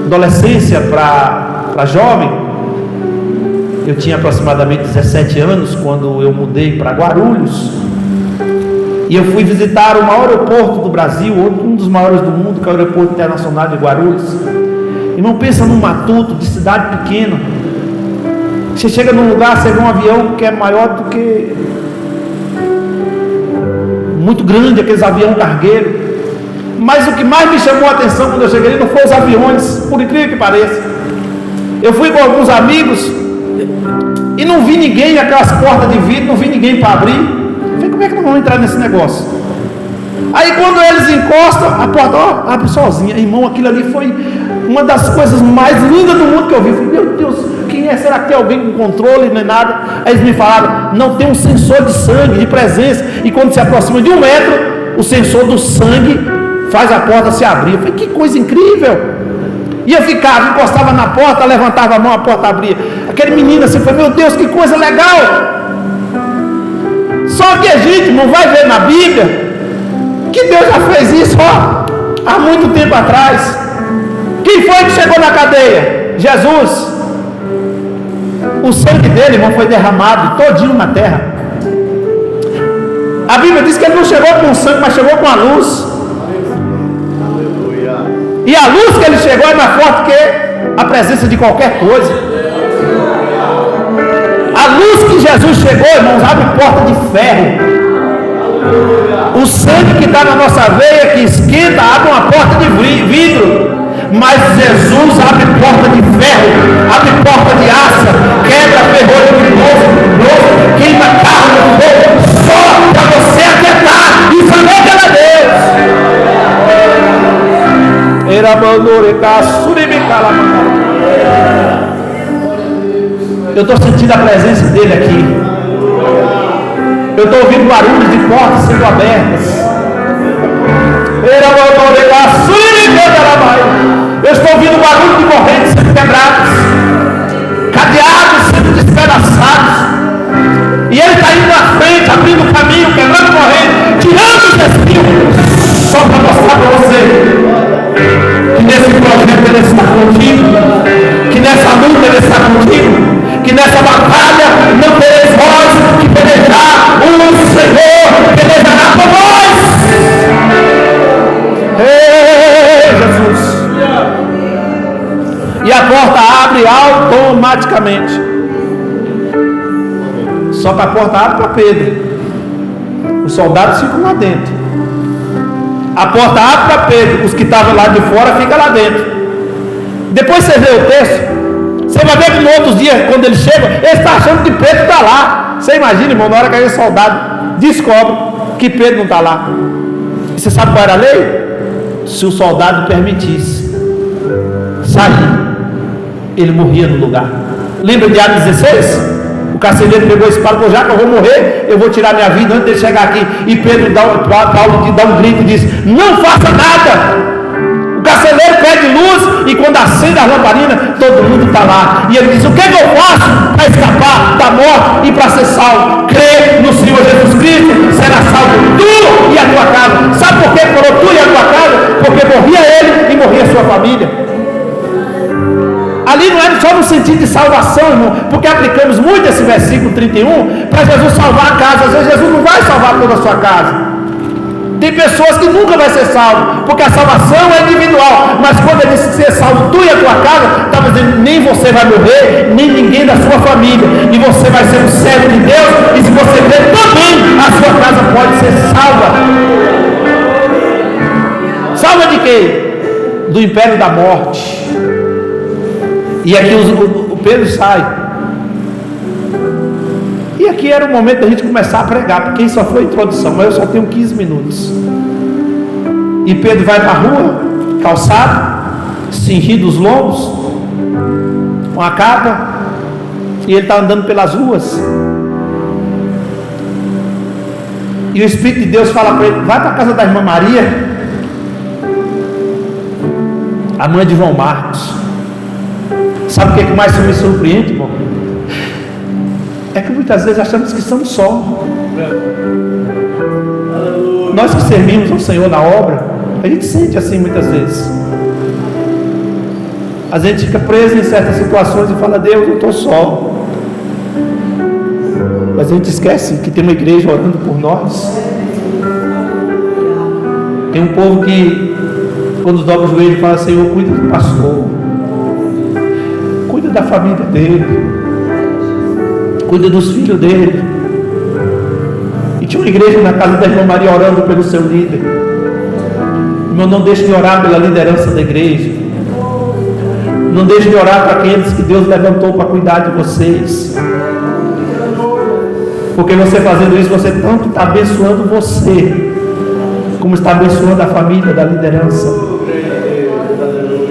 adolescência para jovem, eu tinha aproximadamente 17 anos quando eu mudei para Guarulhos, e eu fui visitar o maior aeroporto do Brasil, um dos maiores do mundo, que é o Aeroporto Internacional de Guarulhos. Irmão, pensa num matuto de cidade pequena. Você chega num lugar, você vê um avião que é maior do que, muito grande, aqueles aviões cargueiros. Mas o que mais me chamou a atenção quando eu cheguei não foi os aviões, por incrível que pareça. Eu fui com alguns amigos e não vi ninguém, aquelas portas de vidro, não vi ninguém para abrir. Eu falei, como é que nós vamos entrar nesse negócio? Aí quando eles encostam, a porta abre sozinha. Irmão, aquilo ali foi uma das coisas mais lindas do mundo que eu vi. Eu falei, meu Deus, quem é? Será que tem alguém com controle? Nem nada. Aí eles me falaram, não, tem um sensor de sangue, de presença, e quando se aproxima de 1 metro, o sensor do sangue faz a porta se abrir. Eu falei, que coisa incrível. E eu ficava, encostava na porta, levantava a mão, a porta abria. Aquele menino assim, foi, meu Deus, que coisa legal. Só que a gente não vai ver na Bíblia que Deus já fez isso há muito tempo atrás. Quem foi que chegou na cadeia? Jesus. O sangue dele, irmão, foi derramado todinho na terra. A Bíblia diz que ele não chegou com sangue, mas chegou com a luz. E a luz que ele chegou é mais forte que a presença de qualquer coisa. A luz que Jesus chegou, irmãos, abre porta de ferro. O sangue que está na nossa veia, que esquenta, abre uma porta de vidro. Mas Jesus abre porta de ferro, abre porta de aço, quebra ferrolho de novo, queima carro no fogo, só para você aquietar e saber que era Deus. Eu estou sentindo a presença dele aqui. Eu estou ouvindo barulhos de portas sendo abertas. Eu estou ouvindo barulho de correntes sendo quebradas, cadeados sendo despedaçados, e ele está indo na frente, abrindo o caminho, quebrando corrente, tirando os espinhos, só para mostrar para você que nesse projeto ele está contigo, que nessa luta ele está contigo, que nessa batalha não tereis vós que pelejar, o Senhor pelejará por nós. Ei, Jesus! E a porta abre automaticamente. Só que a porta abre para Pedro. Os soldados ficam lá dentro. A porta abre para Pedro. Os que estavam lá de fora ficam lá dentro. Depois você vê o texto, você vai ver que no outro dia, quando ele chega, ele está achando que Pedro está lá. Você imagina, irmão, na hora que aquele soldado descobre que Pedro não está lá. E você sabe qual era a lei? Se o soldado permitisse sair, ele morria no lugar. Lembra de Atos 16? O carcereiro pegou a espada e falou, já que eu vou morrer, eu vou tirar minha vida antes de ele chegar aqui. E Paulo dá um grito e diz, não faça nada. O carcereiro pede luz, e quando acende a lamparina, todo mundo está lá. E ele diz, o que eu faço para escapar da morte e para ser salvo? Crê no Senhor Jesus Cristo, será salvo tu e a tua casa. Sabe por que falou tu e a tua casa? Porque morria ele e morria a sua família. Ali não era só no sentido de salvação, irmão, porque aplicamos muito esse versículo 31 para Jesus salvar a casa. Às vezes Jesus não vai salvar toda a sua casa. Tem pessoas que nunca vai ser salvo, porque a salvação é individual. Mas quando ele disse ser salvo, tu e a tua casa, estava dizendo, nem você vai morrer, nem ninguém da sua família, e você vai ser um servo de Deus, e se você crer também, a sua casa pode ser salva. Salva de quê? Do império da morte. E aqui o Pedro sai. E aqui era o momento da gente começar a pregar, porque isso só foi a introdução, mas eu só tenho 15 minutos. E Pedro vai para a rua, calçado, cingindo os lombos, com a capa, e ele está andando pelas ruas. E o Espírito de Deus fala para ele: vai para a casa da irmã Maria, a mãe de João Marcos. Sabe o que mais me surpreende, irmão? É que muitas vezes achamos que somos só. Nós que servimos ao Senhor na obra, a gente sente assim muitas vezes. A gente fica preso em certas situações e fala: Deus, eu estou só. Mas a gente esquece que tem uma igreja orando por nós. Tem um povo que, quando dobra o joelho, fala: Senhor, cuida do pastor, cuida da família dele, cuida dos filhos dele. E tinha uma igreja na casa da irmã Maria orando pelo seu líder. Irmão, não deixe de orar pela liderança da igreja. Não deixe de orar para aqueles que Deus levantou para cuidar de vocês. Porque você fazendo isso, você tanto está abençoando você, como está abençoando a família da liderança.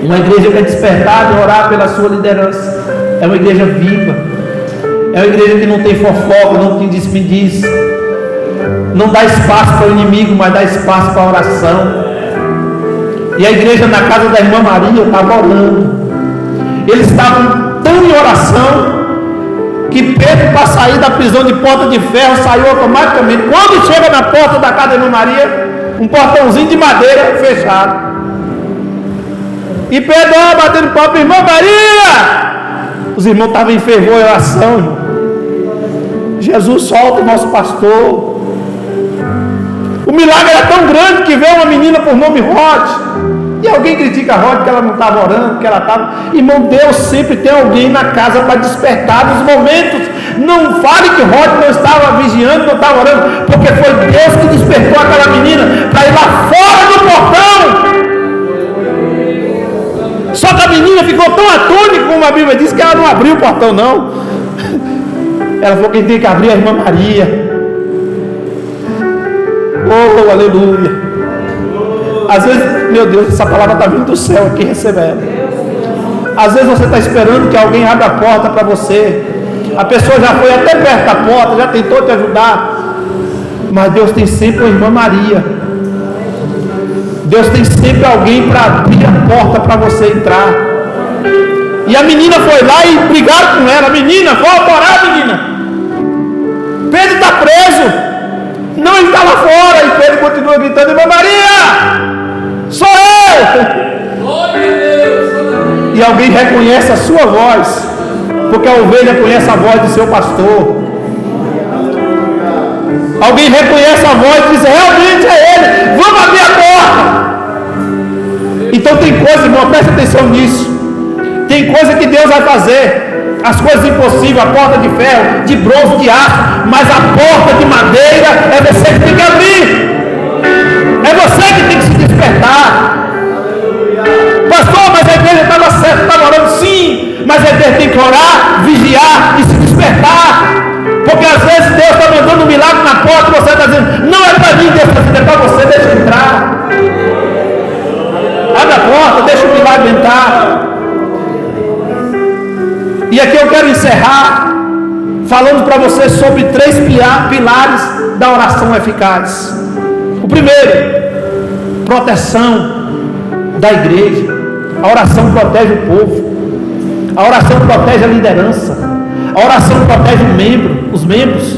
Uma igreja que é despertada e orar pela sua liderança é uma igreja viva. É uma igreja que não tem fofoca, não tem disse-me-diz, não dá espaço para o inimigo, mas dá espaço para a oração. E a igreja na casa da irmã Maria estava orando. Eles estavam tão em oração que Pedro, para sair da prisão de porta de ferro, saiu automaticamente. Quando chega na porta da casa da irmã Maria, um portãozinho de madeira fechado. E Pedro batendo palma: irmã Maria! Os irmãos estavam em fervor e oração, irmão. Jesus solta o nosso pastor. O milagre era tão grande que veio uma menina por nome Rod. E alguém critica a Rod que ela não estava orando, que ela estava. Irmão, Deus sempre tem alguém na casa para despertar nos momentos. Não fale que Rod não estava vigiando, não estava orando, porque foi Deus que despertou aquela menina para ir lá fora do portão. Só que a menina ficou tão atônica, como a Bíblia diz, que ela não abriu o portão, não. Ela falou: quem tem que abrir é a irmã Maria. Oh, aleluia. Às vezes, meu Deus, essa palavra está vindo do céu aqui, receba ela. Às vezes você está esperando que alguém abra a porta para você. A pessoa já foi até perto da porta, já tentou te ajudar, mas Deus tem sempre uma irmã Maria. Deus tem sempre alguém para abrir a porta para você entrar. E a menina foi lá e brigaram com ela: menina, volta a orar, menina. Pedro está preso. Não, ele está lá fora. E Pedro continua gritando: irmã Maria, sou eu. E alguém reconhece a sua voz, porque a ovelha conhece a voz do seu pastor. Alguém reconhece a voz e diz: realmente é ele, vamos abrir a porta. Então tem coisa, irmão, presta atenção nisso. Tem coisa que Deus vai fazer, as coisas impossíveis, a porta de ferro, de bronze, de aço, mas a porta de madeira é você que tem que abrir. É você que tem que se despertar. Pastor, mas a igreja estava certa, estava orando. Sim, mas a igreja tem que orar, vigiar e se despertar. Porque às vezes Deus está mandando um milagre na porta e você está dizendo: não é para mim, Deus está dizendo: é para você, deixa eu entrar. Abre a porta, deixa o milagre entrar. E aqui eu quero encerrar falando para você sobre 3 pilares da oração eficaz. O primeiro, proteção da igreja. A oração protege o povo. A oração protege a liderança. A oração protege os membros.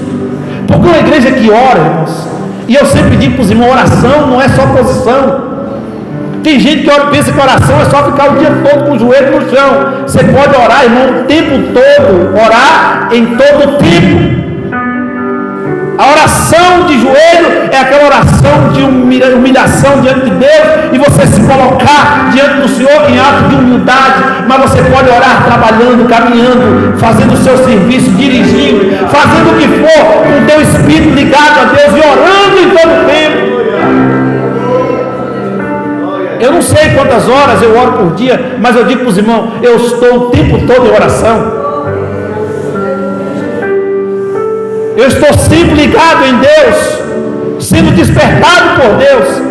Porque uma igreja que ora, irmãos, e eu sempre digo para os irmãos: oração não é só posição. Tem gente que pensa que oração é só ficar o dia todo com o joelho no chão. Você pode orar, irmão, o tempo todo. Orar em todo tempo. A oração de joelho é aquela oração de humilhação diante de Deus, e você se colocar diante do Senhor em ato de humildade. Mas você pode orar trabalhando, caminhando, fazendo o seu serviço, dirigindo, fazendo o que for, com o teu espírito ligado a Deus e orando em todo o tempo. Eu não sei quantas horas eu oro por dia, mas eu digo para os irmãos, eu estou o tempo todo em oração. Eu estou sempre ligado em Deus, sendo despertado por Deus.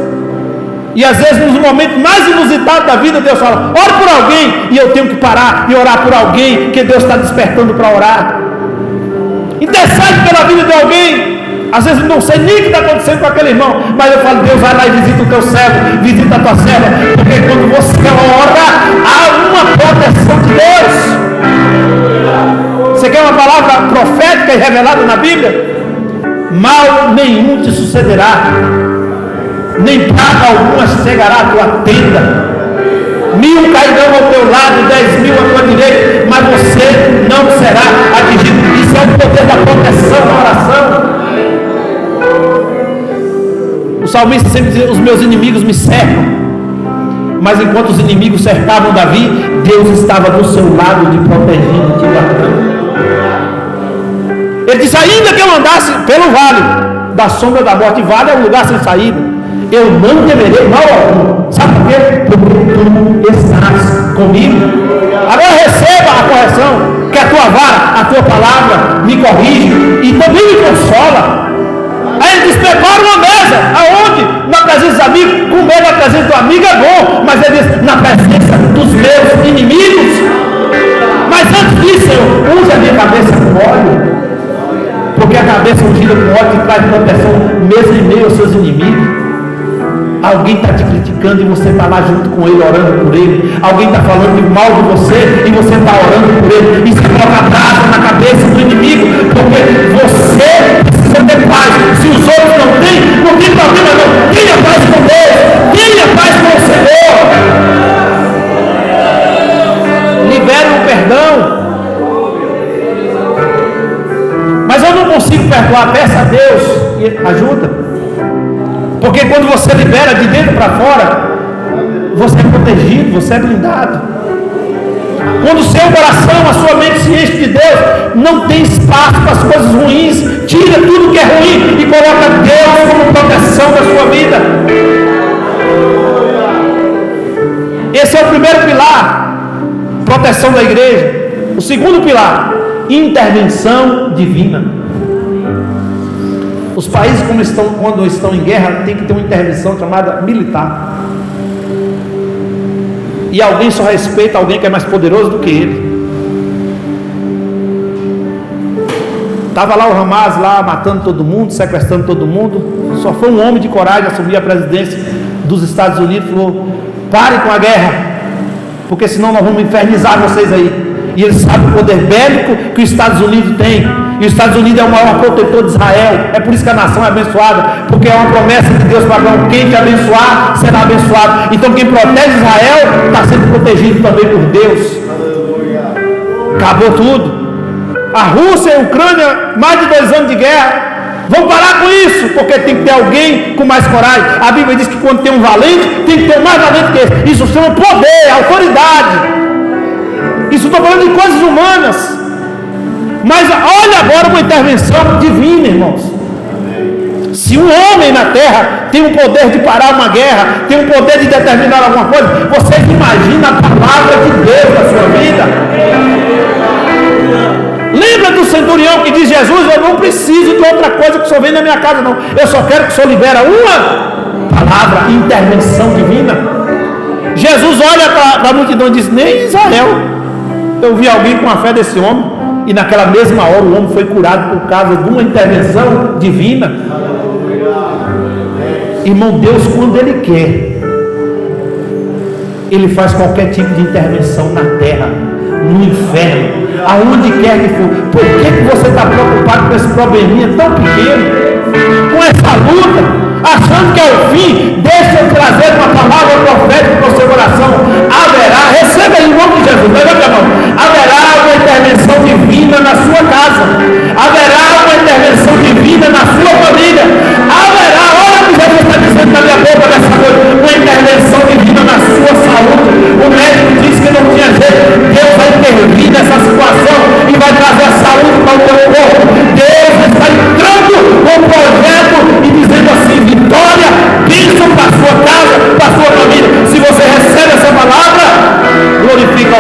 E às vezes nos momentos mais inusitados da vida, Deus fala, ore por alguém, e eu tenho que parar e orar por alguém que Deus está despertando para orar. Intercede pela vida de alguém. Às vezes não sei nem o que está acontecendo com aquele irmão, mas eu falo, Deus, vai lá e visita o teu servo, visita a tua serva, porque quando você ora, há uma proteção de Deus. Você quer uma palavra profética e revelada na Bíblia? Mal nenhum te sucederá, nem praga alguma chegará à tua tenda. 1000 cairão ao teu lado, 10.000 à tua direita, mas você não será atingido. Isso é o poder da proteção na oração. O salmista sempre dizia, os meus inimigos me cercam. Mas enquanto os inimigos cercavam Davi, Deus estava do seu lado, te protegendo, te guardando. Ele disse, ainda que eu andasse pelo vale da sombra da morte, vale é um lugar sem saída, eu não temerei mal algum. Sabe por quê? Porque tu estás comigo. Agora receba a correção, que a tua vara, a tua palavra me corrige e também me consola. Aí ele diz, prepara uma mesa. Aonde? Na presença dos amigos. Comer na presença do amigo é bom, mas ele diz, na presença dos meus inimigos. Mas antes disso, Senhor, use a minha cabeça com óleo, porque a cabeça ungida com óleo te traz proteção mesmo em meio aos seus inimigos. Alguém está te criticando e você está lá junto com ele, orando por ele. Alguém está falando de mal de você e você está orando por ele. E você coloca brasa na cabeça do inimigo, porque você precisa ter paz. Se os outros não têm, não tem problema não. Tenha paz com Deus, tenha paz com o Senhor. Libere o perdão. Mas eu não consigo perdoar, peça a Deus e ajuda. Porque quando você libera de dentro para fora, você é protegido, você é blindado. Quando o seu coração, a sua mente se enche de Deus, não tem espaço para as coisas ruins. Tira tudo que é ruim e coloca Deus como proteção da sua vida. Esse é o primeiro pilar, proteção da igreja. O segundo pilar, intervenção divina. Os países, quando estão em guerra, tem que ter uma intervenção chamada militar. E alguém só respeita alguém que é mais poderoso do que ele. Estava lá o Hamas lá matando todo mundo, sequestrando todo mundo. Só foi um homem de coragem assumir a presidência dos Estados Unidos e falou, parem com a guerra, porque senão nós vamos infernizar vocês aí. E ele sabe o poder bélico que os Estados Unidos tem. E os Estados Unidos é o maior protetor de Israel. É por isso que a nação é abençoada, porque é uma promessa de Deus para Abraão: quem te abençoar será abençoado. Então quem protege Israel está sendo protegido também por Deus. Acabou tudo. A Rússia e a Ucrânia, mais de 2 anos de guerra. Vamos parar com isso, porque tem que ter alguém com mais coragem. A Bíblia diz que quando tem um valente, tem que ter um mais valente que esse. Isso chama poder, autoridade. Isso estou falando de coisas humanas. Mas olha agora uma intervenção divina, irmãos. Se um homem na terra tem o poder de parar uma guerra, tem o poder de determinar alguma coisa, vocês imaginam a palavra de Deus na sua vida? Lembra do centurião que diz: Jesus, eu não preciso de outra coisa que o Senhor venha na minha casa, não. Eu só quero que o Senhor libera uma palavra, intervenção divina. Jesus olha para a multidão e diz: nem Israel eu vi alguém com a fé desse homem. E naquela mesma hora o homem foi curado por causa de uma intervenção divina. Irmão, Deus, quando Ele quer, Ele faz qualquer tipo de intervenção na terra, no inferno, aonde quer que for. Por que você está preocupado com esse probleminha tão pequeno, com essa luta, achando que é o fim? Deixa eu trazer uma palavra profética para o seu coração. Haverá, receba em nome de Jesus, levanta a mão. Haverá uma intervenção divina na sua casa, haverá uma intervenção divina na sua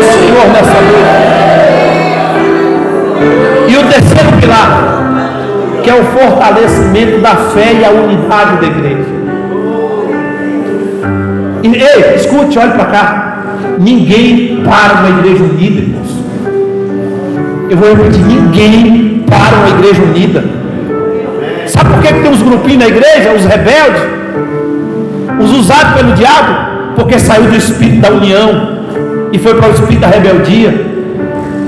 ao Senhor nessa noite. E o terceiro pilar, que é o fortalecimento da fé e a unidade da igreja. Ei, escute, olhe para cá. Ninguém para uma igreja unida, irmãos. Eu vou repetir, ninguém para uma igreja unida. Sabe por que tem uns grupinhos na igreja? Os rebeldes, os usados pelo diabo, porque saiu do espírito da união e foi para o espírito da rebeldia.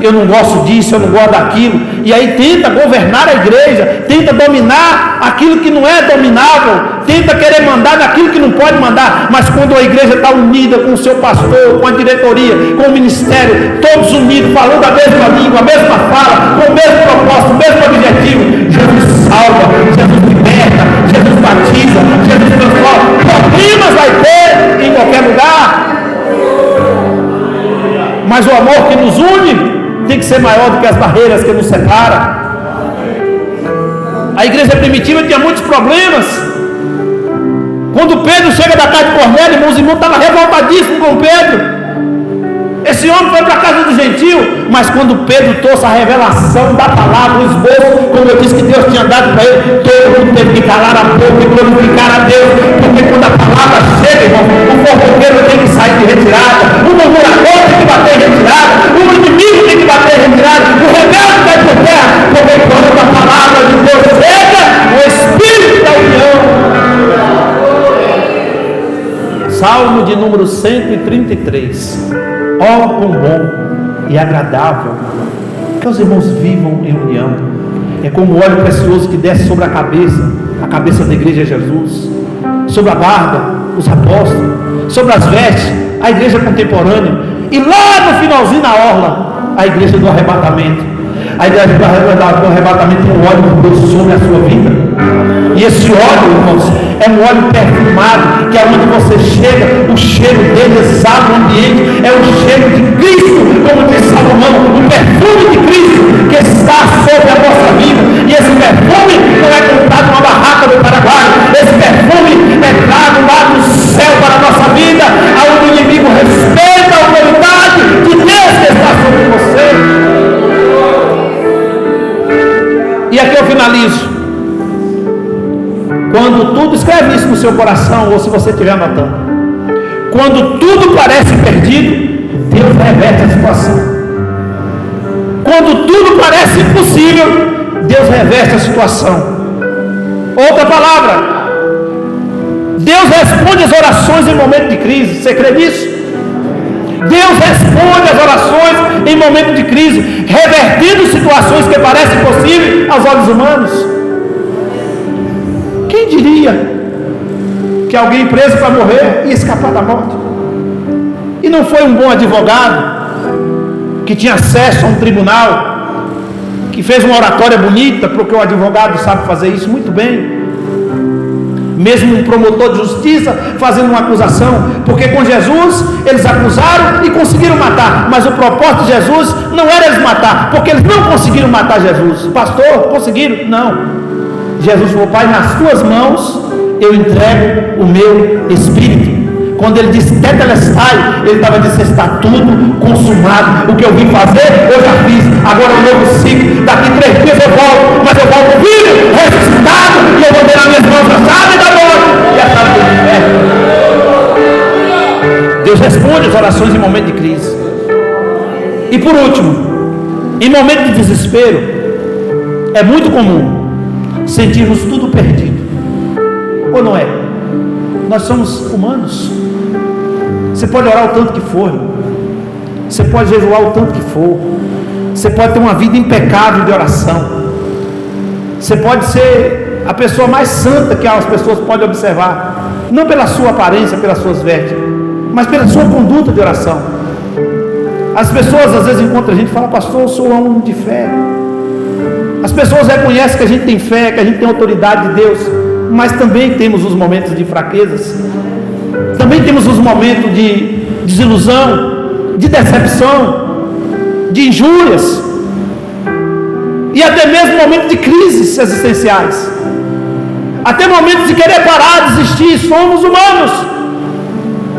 Eu não gosto disso, eu não gosto daquilo, e aí tenta governar a igreja, tenta dominar aquilo que não é dominável, tenta querer mandar naquilo que não pode mandar. Mas quando a igreja está unida com o seu pastor, com a diretoria, com o ministério, todos unidos, falando a mesma língua, a mesma fala, com o mesmo propósito, o mesmo objetivo, Jesus salva, Jesus liberta, Jesus batiza, Jesus transforma. Problemas vai ter em qualquer lugar, mas o amor que nos une tem que ser maior do que as barreiras que nos separam. A igreja primitiva tinha muitos problemas. Quando Pedro chega da casa de Cornélio, irmãos, irmãos estavam revoltadíssimos com Pedro. Esse homem foi para a casa do gentio, mas quando Pedro trouxe a revelação da palavra, o esboço, como eu disse que Deus tinha dado para ele, todo mundo teve que calar a boca e glorificar a Deus, porque quando a palavra chega, irmão, o fofoqueiro tem que sair de retirada, o murmurador tem que bater em retirada, o inimigo tem que bater em retirada, o rebelde vai por terra, porque quando a palavra de Deus chega, o Espírito da união. Salmo de número 133. Ó, quão bom e agradável que os irmãos vivam em união. É como o óleo precioso que desce sobre a cabeça da igreja é Jesus, sobre a barba, os apóstolos, sobre as vestes, a igreja contemporânea, e lá no finalzinho na orla, a igreja do arrebatamento. A igreja do arrebatamento tem um óleo de Deus sobre a sua vida. E esse óleo, irmãos, é um óleo perfumado, que aonde você chega, o cheiro dele exala o ambiente, é o cheiro de Cristo, como diz Salomão, o perfume de Cristo que está sobre a nossa vida. E esse perfume não é comprado numa barraca do Paraguai, esse perfume é trago lá do céu para a nossa vida, aonde o inimigo respeita a autoridade de Deus que está sobre você. E aqui eu finalizo. Quando tudo, escreve isso no seu coração, ou se você estiver anotando. Quando tudo parece perdido, Deus reverte a situação. Quando tudo parece impossível, Deus reverte a situação. Outra palavra, Deus responde as orações em momento de crise. Você crê nisso? Deus responde as orações em momento de crise, revertendo situações que parecem impossíveis aos olhos humanos. Quem diria que alguém preso para morrer ia escapar da morte? E não foi um bom advogado que tinha acesso a um tribunal, que fez uma oratória bonita, porque o advogado sabe fazer isso muito bem. Mesmo um promotor de justiça fazendo uma acusação, porque com Jesus eles acusaram e conseguiram matar, mas o propósito de Jesus não era eles matar, porque eles não conseguiram matar Jesus. Pastor, conseguiram? Não. Jesus falou: Pai, nas tuas mãos eu entrego o meu espírito. Quando ele disse tetelestai, ele estava dizendo: está tudo consumado. O que eu vim fazer, eu já fiz. Agora um novo ciclo. Daqui 3 dias eu volto, mas eu volto vivo, ressuscitado, e eu vou ter nas minhas mãos a chave da morte e a chave do inferno. Deus responde as orações em momento de crise. E por último, em momento de desespero, é muito comum sentirmos tudo perdido, ou não é? Nós somos humanos. Você pode orar o tanto que for, você pode jejuar o tanto que for, você pode ter uma vida impecável de oração, você pode ser a pessoa mais santa que as pessoas podem observar, não pela sua aparência, pelas suas vestes, mas pela sua conduta de oração. As pessoas às vezes encontram a gente e falam: pastor, eu sou um homem de fé. As pessoas reconhecem que a gente tem fé, que a gente tem autoridade de Deus, mas também temos os momentos de fraquezas, também temos os momentos de desilusão, de decepção, de injúrias, e até mesmo momentos de crises existenciais, até momentos de querer parar, desistir. Somos humanos.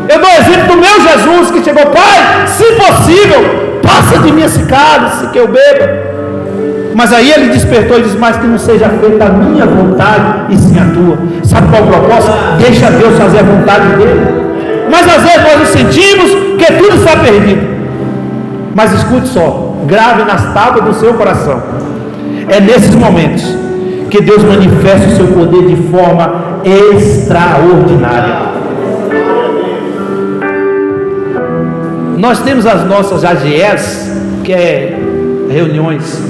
Eu dou exemplo do meu Jesus, que chegou: Pai, se possível, passa de mim esse cálice que eu beba. Mas aí ele despertou e disse: mas que não seja feita a minha vontade e sim a tua. Sabe qual é o propósito? Deixa Deus fazer a vontade dele. Mas às vezes nós nos sentimos que tudo está perdido. Mas escute só, grave nas tábuas do seu coração: é nesses momentos que Deus manifesta o seu poder de forma extraordinária. Nós temos as nossas AGEs, que é reuniões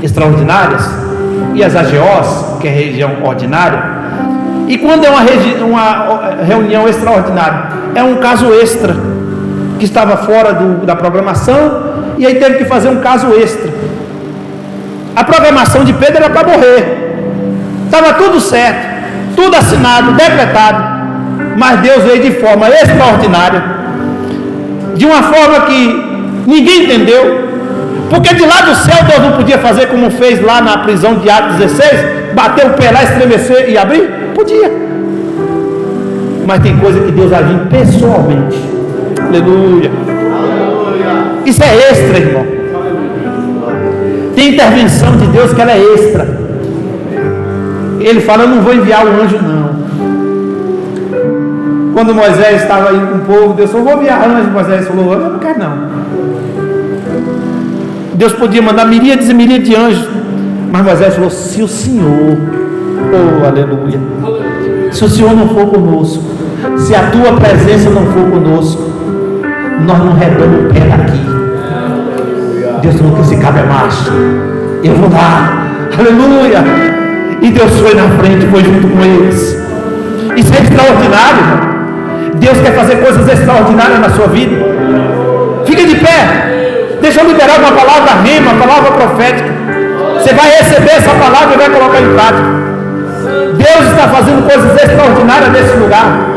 extraordinárias, e as AGOs, que é região ordinária. E quando é uma reunião extraordinária, é um caso extra, que estava fora da programação, e aí teve que fazer um caso extra. A programação de Pedro era para morrer, estava tudo certo, tudo assinado, decretado, mas Deus veio de forma extraordinária, de uma forma que ninguém entendeu, porque de lá do céu Deus não podia fazer como fez lá na prisão de Atos 16, bater o pé lá, estremecer e abrir? Podia, mas tem coisa que Deus agiu pessoalmente. Aleluia. Isso é extra, irmão. Tem intervenção de Deus que ela é extra. Ele fala: eu não vou enviar o anjo não. Quando Moisés estava aí com o povo, Deus falou: vou enviar anjo. Moisés falou: eu não quero não. Deus podia mandar miríades e miríades de anjos, mas Moisés falou: se o Senhor, oh aleluia, se o Senhor não for conosco, se a tua presença não for conosco, nós não redamos o pé daqui. Deus falou: que esse cabo é macho, eu vou lá, aleluia. E Deus foi na frente, foi junto com eles. Isso é extraordinário, irmão. Deus quer fazer coisas extraordinárias na sua vida. Fica de pé. Deixa eu liberar uma palavra rema, uma palavra profética. Você vai receber essa palavra e vai colocar em prática. Deus está fazendo coisas extraordinárias nesse lugar.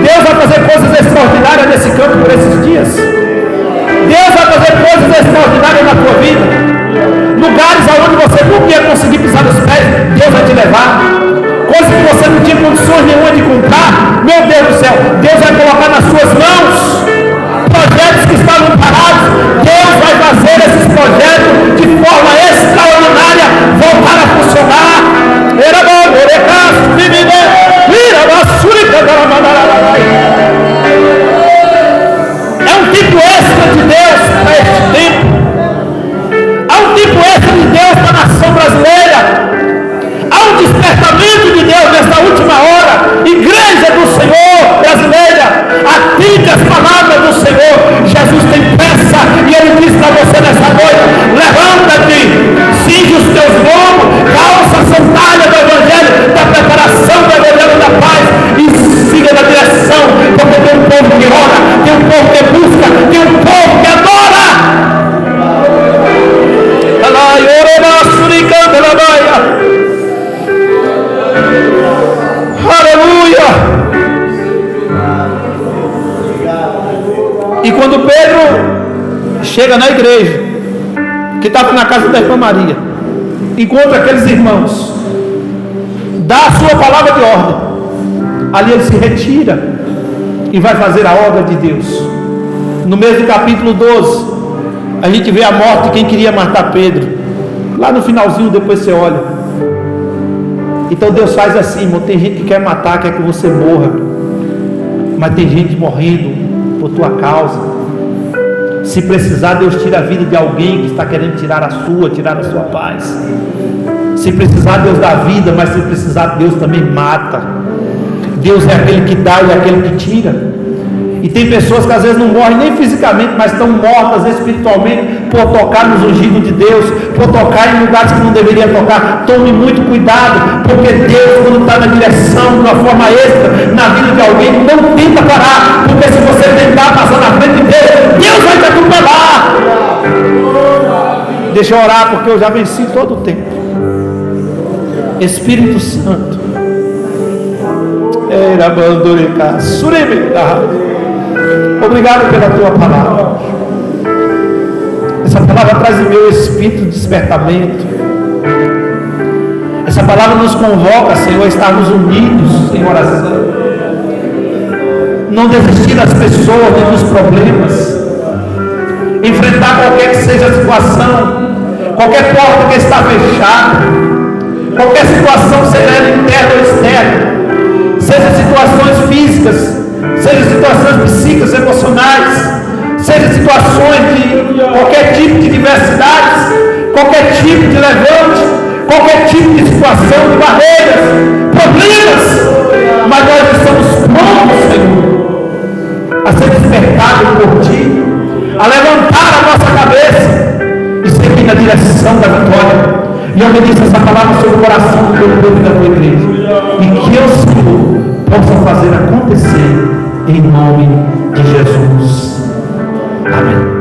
Deus vai fazer coisas extraordinárias nesse campo por esses dias. Deus vai fazer coisas extraordinárias na tua vida. Lugares aonde você nunca ia conseguir pisar os pés, Deus vai te levar. Coisas que você não tinha condições nenhuma de comprar, meu Deus do céu, Deus vai colocar nas suas mãos. Projetos que estavam parados, Deus vai fazer esses projetos de forma extraordinária voltar a funcionar. É um tipo extra de Deus para este tempo. Há um tipo extra de Deus para a nação brasileira. Há um despertamento de Deus nesta última hora. Igreja do Senhor brasileira, atende as palavras do Senhor. Jesus tem pressa e Ele diz para você nessa noite: levanta-te, cinge os teus lombos, calça a sandália do Evangelho, da preparação do Evangelho da paz e siga na direção, porque tem um povo que ora, tem um povo que busca, tem um povo que adora. Aleluia. E quando Pedro chega na igreja, que estava na casa da irmã Maria, encontra aqueles irmãos, dá a sua palavra de ordem, ali ele se retira e vai fazer a obra de Deus. No mesmo capítulo 12, a gente vê a morte de quem queria matar Pedro. Lá no finalzinho, depois você olha. Então Deus faz assim, irmão. Tem gente que quer matar, quer que você morra, mas tem gente morrendo por tua causa. Se precisar, Deus tira a vida de alguém que está querendo tirar a sua paz. Se precisar, Deus dá vida, mas se precisar, Deus também mata. Deus é aquele que dá e é aquele que tira. E tem pessoas que às vezes não morrem nem fisicamente, mas estão mortas espiritualmente por tocar nos ungidos de Deus, por tocar em lugares que não deveria tocar. Tome muito cuidado, porque Deus, quando está na direção de uma forma extra na vida de alguém, não tenta parar, porque se você tentar passar na frente dele, Deus vai te atropelar. Deixa eu orar, porque eu já venci todo o tempo. Espírito Santo, obrigado pela tua palavra. Essa palavra traz em meu espírito despertamento. Essa palavra nos convoca, Senhor, a estarmos unidos em oração. Não desistir das pessoas nem dos problemas. Enfrentar qualquer que seja a situação, qualquer porta que está fechada, qualquer situação, seja ela interna ou externa, seja situações físicas, seja situações psíquicas, emocionais, seja situações de qualquer tipo de diversidades, qualquer tipo de levante, qualquer tipo de situação, de barreiras, problemas, mas nós estamos prontos, Senhor, a ser despertados por Ti, a levantar a nossa cabeça e seguir na direção da vitória. E eu medito essa palavra sobre o coração do teu povo e da tua igreja, e que eu, Senhor, possa fazer acontecer em nome de Jesus. Amém.